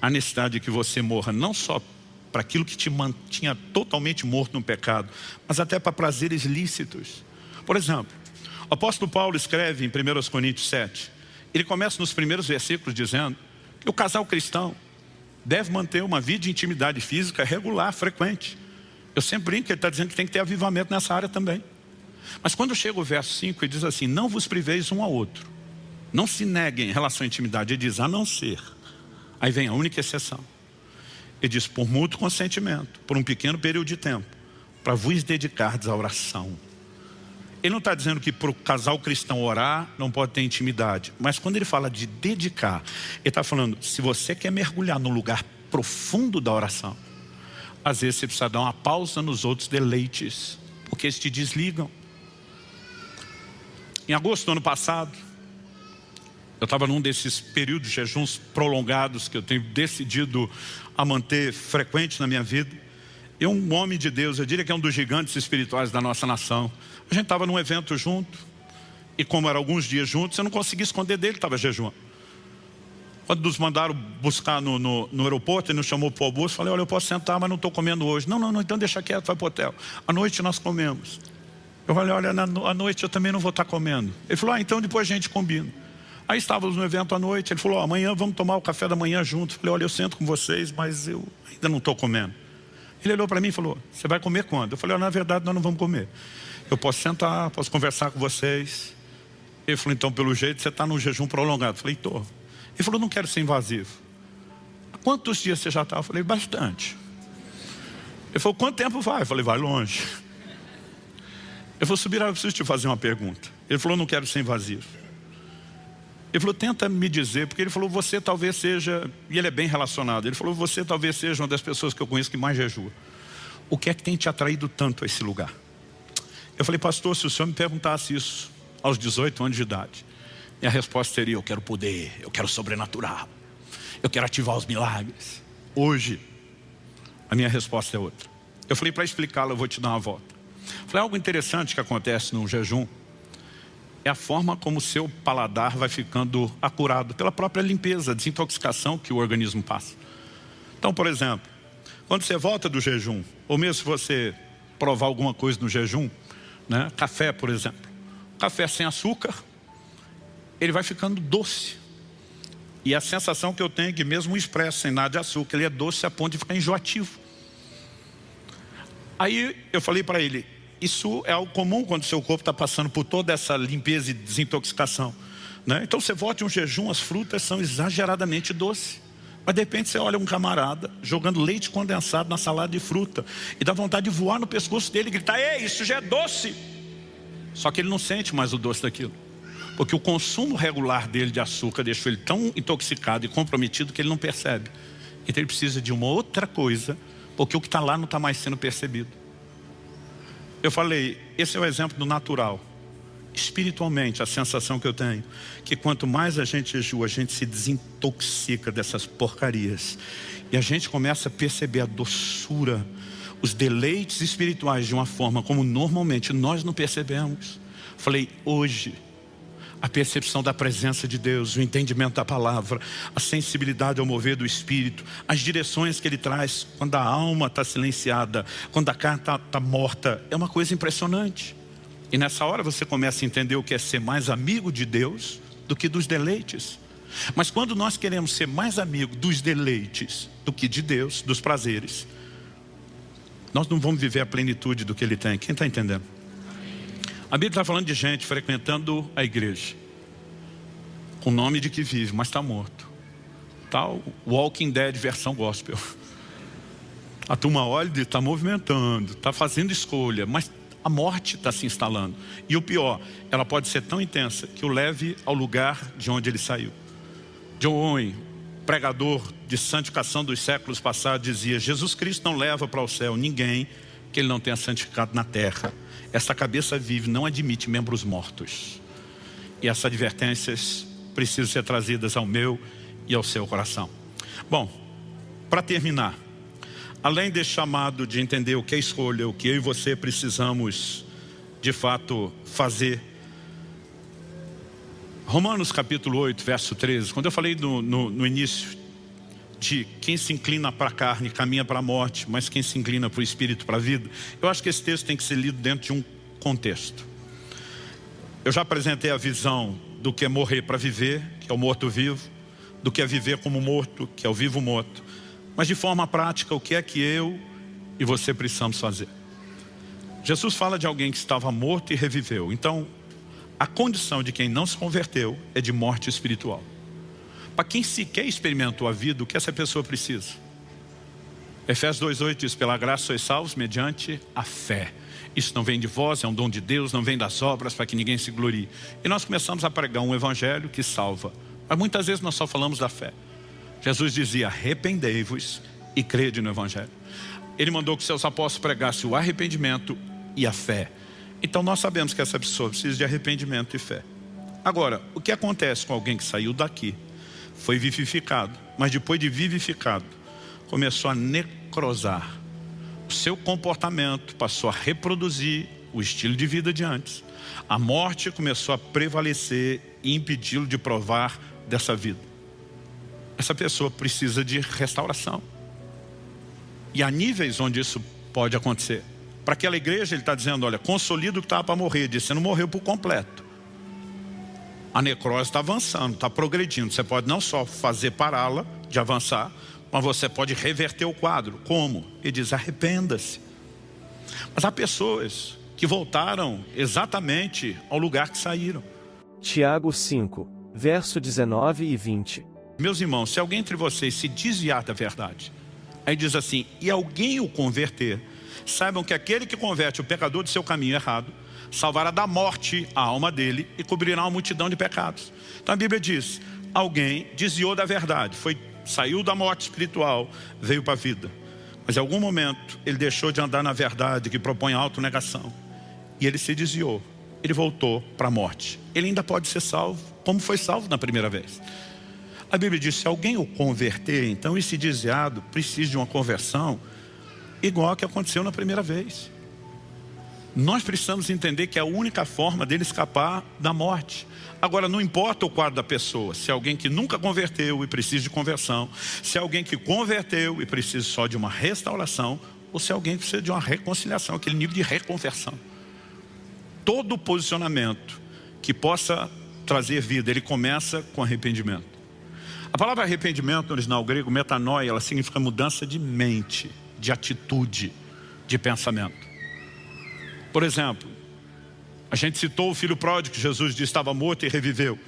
S1: a necessidade de que você morra não só para aquilo que te mantinha totalmente morto no pecado, mas até para prazeres lícitos. Por exemplo, o apóstolo Paulo escreve em 1 Coríntios 7, ele começa nos primeiros versículos dizendo que o casal cristão deve manter uma vida de intimidade física regular, frequente. Eu sempre brinco que ele está dizendo que tem que ter avivamento nessa área também. Mas quando chega o verso 5, ele diz assim, não vos priveis um ao outro, não se neguem em relação à intimidade, ele diz, a não ser. Aí vem a única exceção. Ele diz, por mútuo consentimento, por um pequeno período de tempo, para vos dedicardes à oração. Ele não está dizendo que para o casal cristão orar não pode ter intimidade. Mas quando ele fala de dedicar, ele está falando, se você quer mergulhar no lugar profundo da oração, às vezes você precisa dar uma pausa nos outros deleites, porque eles te desligam. Em agosto do ano passado, eu estava num desses períodos de jejuns prolongados que eu tenho decidido a manter frequente na minha vida. E um homem de Deus, eu diria que é um dos gigantes espirituais da nossa nação. A gente estava num evento junto. E como eram alguns dias juntos, eu não conseguia esconder dele, estava jejuando. Quando nos mandaram buscar no aeroporto, ele nos chamou para o almoço. Falei, olha, eu posso sentar, mas não estou comendo hoje. Não, então deixa quieto, vai para o hotel. À noite nós comemos. Eu falei, olha, à noite eu também não vou estar comendo. Ele falou, então depois a gente combina. Aí estávamos no evento à noite, ele falou, amanhã vamos tomar o café da manhã junto. Eu falei, olha, eu sento com vocês, mas eu ainda não estou comendo. Ele olhou para mim e falou, você vai comer quando? Eu falei, na verdade nós não vamos comer. Eu posso sentar, posso conversar com vocês. Ele falou, então pelo jeito você está num jejum prolongado. Eu falei, estou. Ele falou, não quero ser invasivo. Quantos dias você já está? Eu falei, bastante. Ele falou, quanto tempo vai? Eu falei, vai longe. Eu vou subir, eu preciso te fazer uma pergunta. Ele falou, não quero ser invasivo. Ele falou, tenta me dizer, porque ele falou, você talvez seja, e ele é bem relacionado, ele falou, você talvez seja uma das pessoas que eu conheço que mais jejua. O que é que tem te atraído tanto a esse lugar? Eu falei, pastor, se o senhor me perguntasse isso aos 18 anos de idade, minha resposta seria, eu quero poder, eu quero sobrenatural, eu quero ativar os milagres. Hoje, a minha resposta é outra. Eu falei, para explicá-la, eu vou te dar uma volta. Eu falei, algo interessante que acontece no jejum é a forma como o seu paladar vai ficando acurado pela própria limpeza, desintoxicação que o organismo passa. Então, por exemplo, quando você volta do jejum, ou mesmo se você provar alguma coisa no jejum, né, café, por exemplo, café sem açúcar, ele vai ficando doce. E a sensação que eu tenho é que mesmo o expresso sem nada de açúcar, ele é doce a ponto de ficar enjoativo. Aí eu falei para ele, isso é algo comum quando o seu corpo está passando por toda essa limpeza e desintoxicação, né? Então você volta em um jejum, as frutas são exageradamente doces. Mas de repente você olha um camarada jogando leite condensado na salada de fruta e dá vontade de voar no pescoço dele e gritar, ei, isso já é doce. Só que ele não sente mais o doce daquilo, porque o consumo regular dele de açúcar deixou ele tão intoxicado e comprometido que ele não percebe. Então ele precisa de uma outra coisa, porque o que está lá não está mais sendo percebido. Eu falei, esse é o exemplo do natural. Espiritualmente, a sensação que eu tenho, que quanto mais a gente jejua, a gente se desintoxica dessas porcarias. E a gente começa a perceber a doçura, os deleites espirituais de uma forma como normalmente nós não percebemos. Falei, hoje, a percepção da presença de Deus, o entendimento da palavra, a sensibilidade ao mover do Espírito, as direções que Ele traz quando a alma está silenciada, quando a carne está morta, é uma coisa impressionante. E nessa hora você começa a entender o que é ser mais amigo de Deus do que dos deleites. Mas quando nós queremos ser mais amigo dos deleites do que de Deus, dos prazeres, nós não vamos viver a plenitude do que Ele tem. Quem está entendendo? A Bíblia está falando de gente frequentando a igreja, com o nome de que vive, mas está morto. Tal Walking Dead versão gospel. A turma olha e está movimentando, está fazendo escolha, mas a morte está se instalando. E o pior, ela pode ser tão intensa que o leve ao lugar de onde ele saiu. John Owen, pregador de santificação dos séculos passados, dizia, Jesus Cristo não leva para o céu ninguém que Ele não tenha santificado na terra. Essa cabeça vive não admite membros mortos. E essas advertências precisam ser trazidas ao meu e ao seu coração. Bom, para terminar, além desse chamado de entender o que é escolha, o que eu e você precisamos de fato fazer, Romanos capítulo 8, verso 13, quando eu falei no início de quem se inclina para a carne caminha para a morte, mas quem se inclina para o Espírito para a vida, eu acho que esse texto tem que ser lido dentro de um contexto. Eu já apresentei a visão do que é morrer para viver, que é o morto-vivo, do que é viver como morto, que é o vivo-morto. Mas de forma prática, o que é que eu e você precisamos fazer? Jesus fala de alguém que estava morto e reviveu. Então, a condição de quem não se converteu é de morte espiritual. Para quem sequer experimentou a vida, o que essa pessoa precisa? Efésios 2,8 diz, pela graça sois salvos mediante a fé. Isso não vem de vós, é um dom de Deus, não vem das obras para que ninguém se glorie. E nós começamos a pregar um evangelho que salva. Mas muitas vezes nós só falamos da fé. Jesus dizia, arrependei-vos e crede no evangelho. Ele mandou que seus apóstolos pregassem o arrependimento e a fé. Então nós sabemos que essa pessoa precisa de arrependimento e fé. Agora, o que acontece com alguém que saiu daqui, foi vivificado, mas depois de vivificado, começou a necrosar. O seu comportamento passou a reproduzir o estilo de vida de antes. A morte começou a prevalecer e impedi-lo de provar dessa vida. Essa pessoa precisa de restauração. E há níveis onde isso pode acontecer. Para aquela igreja ele está dizendo, olha, consolida o que estava para morrer. Ele disse, você não morreu por completo. A necrose está avançando, está progredindo. Você pode não só fazer pará-la de avançar, mas você pode reverter o quadro. Como? Ele diz, arrependa-se. Mas há pessoas que voltaram exatamente ao lugar que saíram.
S2: Tiago 5, verso 19 e 20.
S1: Meus irmãos, se alguém entre vocês se desviar da verdade, aí diz assim, e alguém o converter, saibam que aquele que converte o pecador do seu caminho errado, salvará da morte a alma dele e cobrirá uma multidão de pecados. Então a Bíblia diz, alguém desviou da verdade, saiu da morte espiritual, veio para a vida. Mas em algum momento ele deixou de andar na verdade que propõe a autonegação. E ele se desviou, ele voltou para a morte. Ele ainda pode ser salvo, como foi salvo na primeira vez. A Bíblia diz, se alguém o converter, então esse desviado precisa de uma conversão igual a que aconteceu na primeira vez. Nós precisamos entender que é a única forma dele escapar da morte. Agora, não importa o quadro da pessoa, se é alguém que nunca converteu e precisa de conversão, se é alguém que converteu e precisa só de uma restauração, ou se é alguém que precisa de uma reconciliação, aquele nível de reconversão. Todo posicionamento que possa trazer vida, ele começa com arrependimento. A palavra arrependimento no original grego, metanoia, ela significa mudança de mente, de atitude, de pensamento. Por exemplo, a gente citou o filho pródigo que Jesus disse estava morto e reviveu.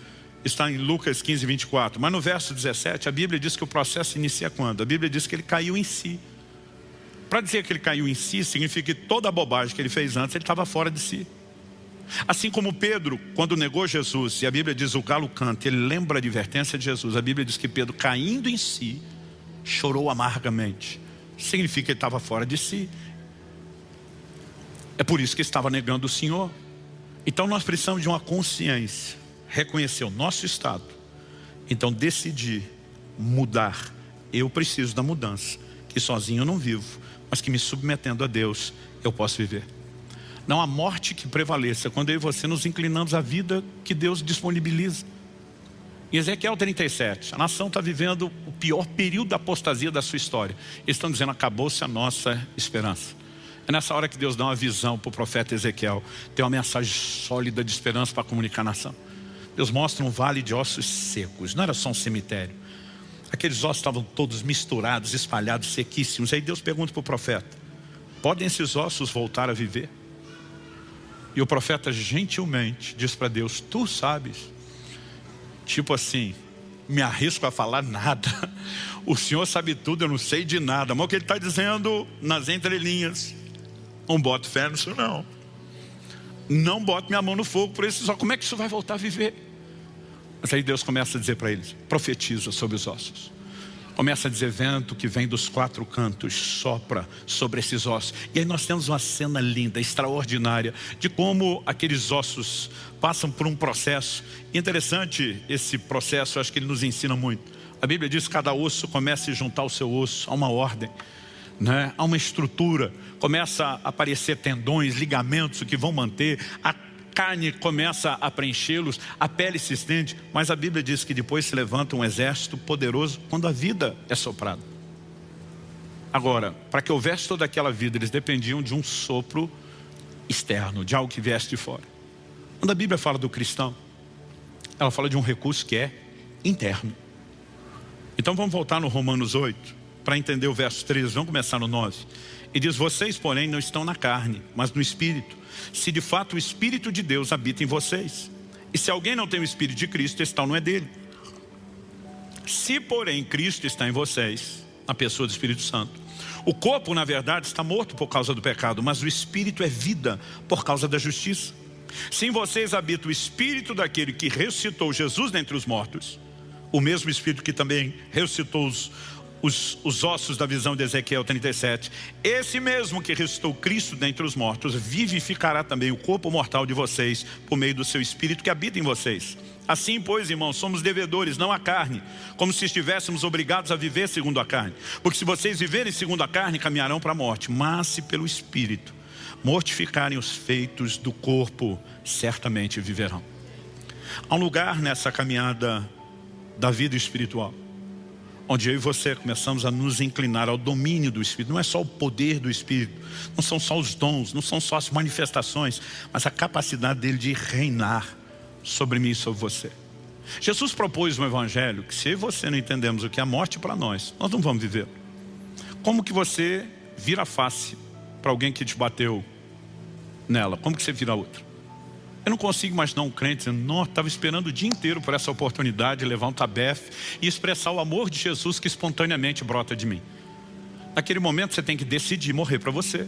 S1: Está em Lucas 15, 24. Mas no verso 17, a Bíblia diz que o processo inicia quando? A Bíblia diz que ele caiu em si. Para dizer que ele caiu em si, significa que toda a bobagem que ele fez antes, ele estava fora de si. Assim como Pedro, quando negou Jesus, e a Bíblia diz o galo canta, ele lembra a advertência de Jesus. A Bíblia diz que Pedro, caindo em si, chorou amargamente. Significa que ele estava fora de si. É por isso que estava negando o Senhor. Então nós precisamos de uma consciência, reconhecer o nosso estado, então decidir mudar. Eu preciso da mudança, que sozinho eu não vivo, mas que me submetendo a Deus eu posso viver. Não há morte que prevaleça quando eu e você nos inclinamos à vida que Deus disponibiliza. Em Ezequiel 37, a nação está vivendo o pior período da apostasia da sua história. Eles estão dizendo, acabou-se a nossa esperança. É nessa hora que Deus dá uma visão para o profeta Ezequiel. Tem uma mensagem sólida de esperança para comunicar a nação. Deus mostra um vale de ossos secos. Não era só um cemitério. Aqueles ossos estavam todos misturados, espalhados, sequíssimos. Aí Deus pergunta para o profeta, podem esses ossos voltar a viver? E o profeta gentilmente diz para Deus, tu sabes. Tipo assim, me arrisco a falar nada. O Senhor sabe tudo, eu não sei de nada. Mas o que ele está dizendo nas entrelinhas, não boto fé nisso não. Não boto minha mão no fogo por isso. Só como é que isso vai voltar a viver? Mas aí Deus começa a dizer para eles, profetiza sobre os ossos. Começa a dizer, vento que vem dos quatro cantos, sopra sobre esses ossos. E aí nós temos uma cena linda, extraordinária, de como aqueles ossos passam por um processo. Interessante esse processo, eu acho que ele nos ensina muito. A Bíblia diz que cada osso começa a juntar o seu osso, há uma ordem, né? Há uma estrutura, começa a aparecer tendões, ligamentos que vão manter, a carne começa a preenchê-los, a pele se estende, mas a Bíblia diz que depois se levanta um exército poderoso quando a vida é soprada. Agora, para que houvesse toda aquela vida, eles dependiam de um sopro externo, de algo que viesse de fora. Quando a Bíblia fala do cristão, ela fala de um recurso que é interno. Então vamos voltar no Romanos 8, para entender o verso 13, vamos começar no 9. E diz, vocês porém não estão na carne, mas no Espírito, se de fato o Espírito de Deus habita em vocês. E se alguém não tem o Espírito de Cristo, esse tal não é dele. Se porém Cristo está em vocês, a pessoa do Espírito Santo, o corpo na verdade está morto por causa do pecado, mas o Espírito é vida por causa da justiça. Se em vocês habita o Espírito daquele que ressuscitou Jesus dentre os mortos, o mesmo Espírito que também ressuscitou os ossos da visão de Ezequiel 37, esse mesmo que ressuscitou Cristo dentre os mortos, vivificará também o corpo mortal de vocês, por meio do seu Espírito que habita em vocês. Assim, pois, irmãos, somos devedores, não à carne, como se estivéssemos obrigados a viver segundo a carne. Porque se vocês viverem segundo a carne, caminharão para a morte. Mas se pelo Espírito mortificarem os feitos do corpo, certamente viverão. Há um lugar nessa caminhada da vida espiritual, onde eu e você começamos a nos inclinar ao domínio do Espírito. Não é só o poder do Espírito, não são só os dons, não são só as manifestações, mas a capacidade dele de reinar sobre mim e sobre você. Jesus propôs um evangelho que, se eu e você não entendemos o que é a morte para nós não vamos viver. Como que você vira a face para alguém que te bateu nela? Como que você vira a outra? Eu não consigo imaginar um crente dizendo: nossa, estava esperando o dia inteiro por essa oportunidade de levar um tabefe e expressar o amor de Jesus que espontaneamente brota de mim. Naquele momento você tem que decidir morrer para você.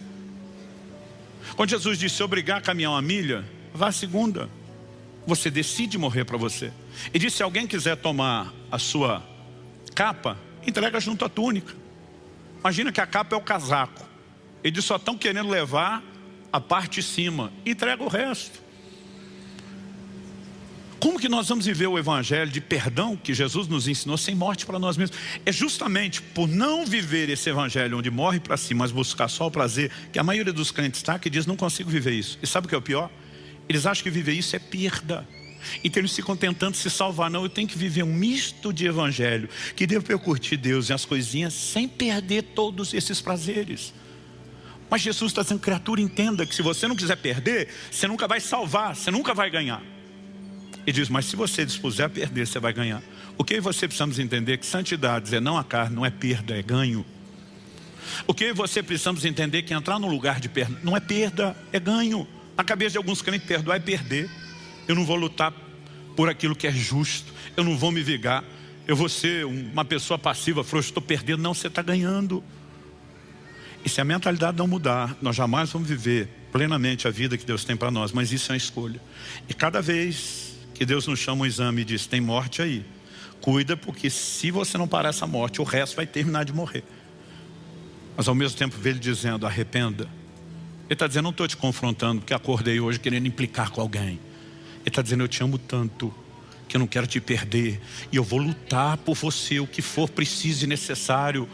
S1: Quando Jesus disse: se obrigar a caminhar uma milha, vá a segunda. Você decide morrer para você. E disse: se alguém quiser tomar a sua capa, entrega junto à túnica. Imagina que a capa é o casaco. Eles só estão querendo levar a parte de cima. Entrega o resto. Como que nós vamos viver o evangelho de perdão que Jesus nos ensinou sem morte para nós mesmos? É justamente por não viver esse evangelho onde morre para si, mas buscar só o prazer, que a maioria dos crentes está que diz: não consigo viver isso. E sabe o que é o pior? Eles acham que viver isso é perda. Então eles ficam tentando se salvar. Não, eu tenho que viver um misto de evangelho, que dê para eu curtir Deus e as coisinhas sem perder todos esses prazeres. Mas Jesus está dizendo: criatura, entenda que se você não quiser perder, você nunca vai salvar, você nunca vai ganhar. E diz: mas se você dispuser a perder, você vai ganhar. O que você precisamos entender é que santidade é não a carne, não é perda, é ganho. O que você precisamos entender é que entrar no lugar de perda não é perda, é ganho. Na cabeça de alguns crentes, perdoar é perder. Eu não vou lutar por aquilo que é justo, eu não vou me vingar, eu vou ser uma pessoa passiva, frouxa, estou perdendo. Não, você está ganhando. E se a mentalidade não mudar, nós jamais vamos viver plenamente a vida que Deus tem para nós. Mas isso é uma escolha. E cada vez que Deus nos chama um exame e diz: tem morte aí, cuida, porque se você não parar essa morte, o resto vai terminar de morrer. Mas ao mesmo tempo vê Ele dizendo: arrependa. Ele está dizendo: não estou te confrontando porque acordei hoje querendo implicar com alguém. Ele está dizendo: eu te amo tanto que eu não quero te perder, e eu vou lutar por você o que for preciso e necessário.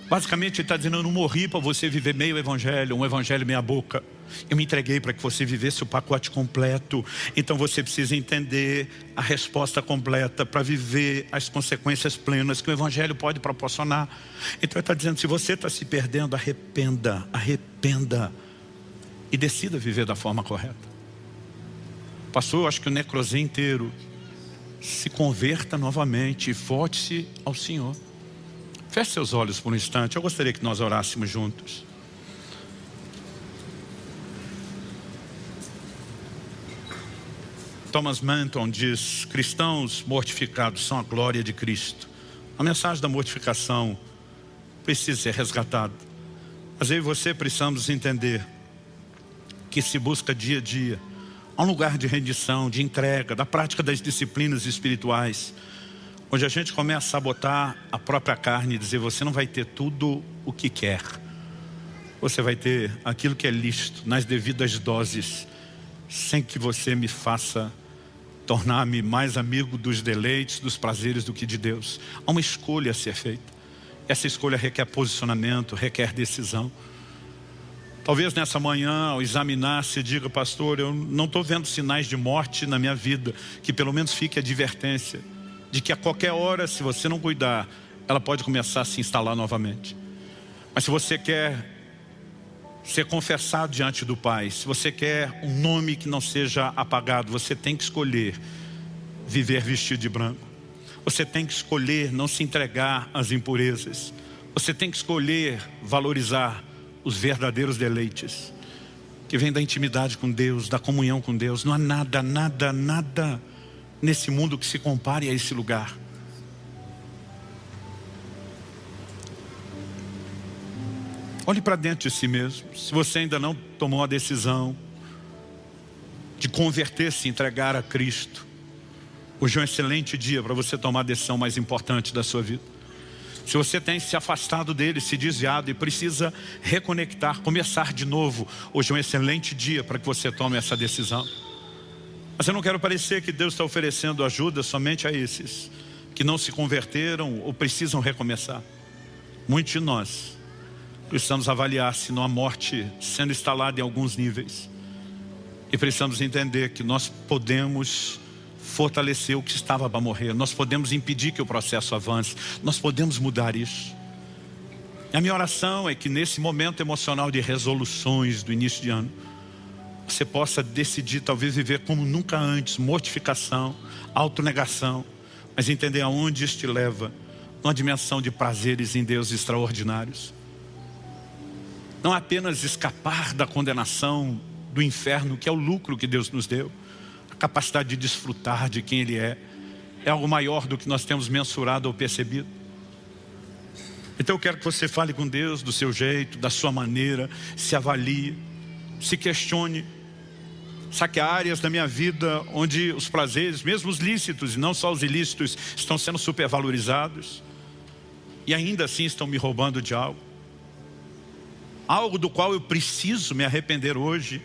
S1: Basicamente ele está dizendo: eu não morri para você viver meio evangelho, um evangelho meia boca. Eu me entreguei para que você vivesse o pacote completo. Então você precisa entender a resposta completa para viver as consequências plenas que o evangelho pode proporcionar. Então ele está dizendo: se você está se perdendo, arrependa, arrependa e decida viver da forma correta. Pastor, eu acho que o necrosé inteiro. Se converta novamente e volte-se ao Senhor. Feche seus olhos por um instante. Eu gostaria que nós orássemos juntos. Thomas Manton diz: cristãos mortificados são a glória de Cristo. A mensagem da mortificação precisa ser resgatada. Mas eu e você precisamos entender que se busca dia a dia a um lugar de rendição, de entrega, da prática das disciplinas espirituais, onde a gente começa a sabotar a própria carne e dizer: você não vai ter tudo o que quer. Você vai ter aquilo que é lícito, nas devidas doses, sem que você me faça tornar-me mais amigo dos deleites, dos prazeres do que de Deus. Há uma escolha a ser feita. Essa escolha requer posicionamento, requer decisão. Talvez nessa manhã, ao examinar-se, diga: pastor, eu não estou vendo sinais de morte na minha vida. Que pelo menos fique a advertência de que a qualquer hora, se você não cuidar, ela pode começar a se instalar novamente. Mas se você quer ser confessado diante do Pai, se você quer um nome que não seja apagado, você tem que escolher viver vestido de branco. Você tem que escolher não se entregar às impurezas. Você tem que escolher valorizar os verdadeiros deleites que vêm da intimidade com Deus, da comunhão com Deus. Não há nada, nada, nada nesse mundo que se compare a esse lugar. Olhe para dentro de si mesmo. Se você ainda não tomou a decisão de converter-se, entregar a Cristo, hoje é um excelente dia para você tomar a decisão mais importante da sua vida. Se você tem se afastado dele, se desviado e precisa reconectar, começar de novo, hoje é um excelente dia para que você tome essa decisão. Mas eu não quero parecer que Deus está oferecendo ajuda somente a esses que não se converteram ou precisam recomeçar. Muitos de nós precisamos avaliar se não há morte sendo instalada em alguns níveis. E precisamos entender que nós podemos fortalecer o que estava para morrer. Nós podemos impedir que o processo avance. Nós podemos mudar isso. E a minha oração é que nesse momento emocional de resoluções do início de ano, você possa decidir talvez viver como nunca antes, mortificação, autonegação, mas entender aonde isso te leva, numa dimensão de prazeres em Deus extraordinários. Não apenas escapar da condenação do inferno, que é o lucro que Deus nos deu, a capacidade de desfrutar de quem Ele é algo maior do que nós temos mensurado ou percebido. Então eu quero que você fale com Deus do seu jeito, da sua maneira, se avalie, se questione. Sabe que há áreas da minha vida onde os prazeres, mesmo os lícitos e não só os ilícitos, estão sendo supervalorizados e ainda assim estão me roubando de algo. Algo do qual eu preciso me arrepender hoje.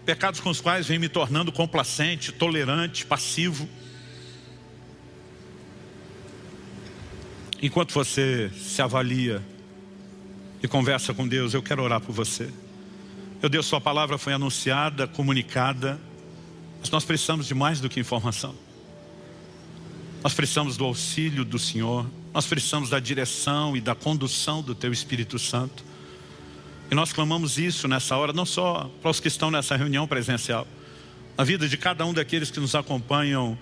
S1: Pecados com os quais vem me tornando complacente, tolerante, passivo. Enquanto você se avalia e conversa com Deus, eu quero orar por você. Meu Deus, sua palavra foi anunciada, comunicada, mas nós precisamos de mais do que informação. Nós precisamos do auxílio do Senhor, nós precisamos da direção e da condução do Teu Espírito Santo. E nós clamamos isso nessa hora, não só para os que estão nessa reunião presencial, na vida de cada um daqueles que nos acompanham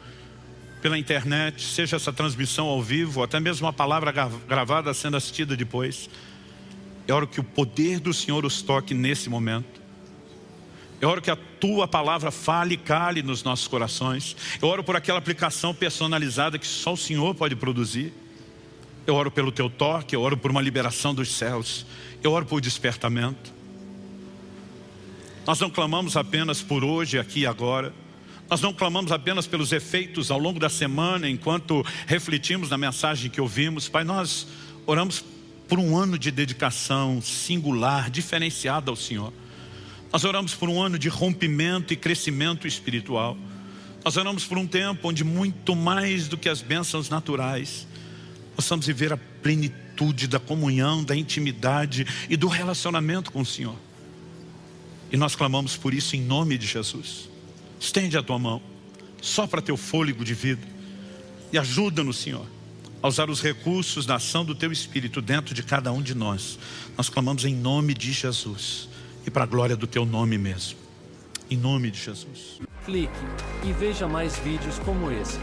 S1: pela internet, seja essa transmissão ao vivo, até mesmo uma palavra gravada sendo assistida depois. Eu oro que o poder do Senhor os toque nesse momento. Eu oro que a Tua palavra fale e cale nos nossos corações. Eu oro por aquela aplicação personalizada que só o Senhor pode produzir. Eu oro pelo Teu toque, eu oro por uma liberação dos céus. Eu oro por despertamento. Nós não clamamos apenas por hoje, aqui e agora. Nós não clamamos apenas pelos efeitos ao longo da semana, enquanto refletimos na mensagem que ouvimos. Pai, nós oramos por um ano de dedicação singular, diferenciada ao Senhor. Nós oramos por um ano de rompimento e crescimento espiritual. Nós oramos por um tempo onde muito mais do que as bênçãos naturais, possamos viver a plenitude da comunhão, da intimidade e do relacionamento com o Senhor. E nós clamamos por isso em nome de Jesus. Estende a tua mão, sopra teu fôlego de vida e ajuda-nos, Senhor, a usar os recursos da ação do Teu Espírito dentro de cada um de nós. Nós clamamos em nome de Jesus e para a glória do Teu nome mesmo. Em nome de Jesus.
S2: Clique e veja mais vídeos como esse.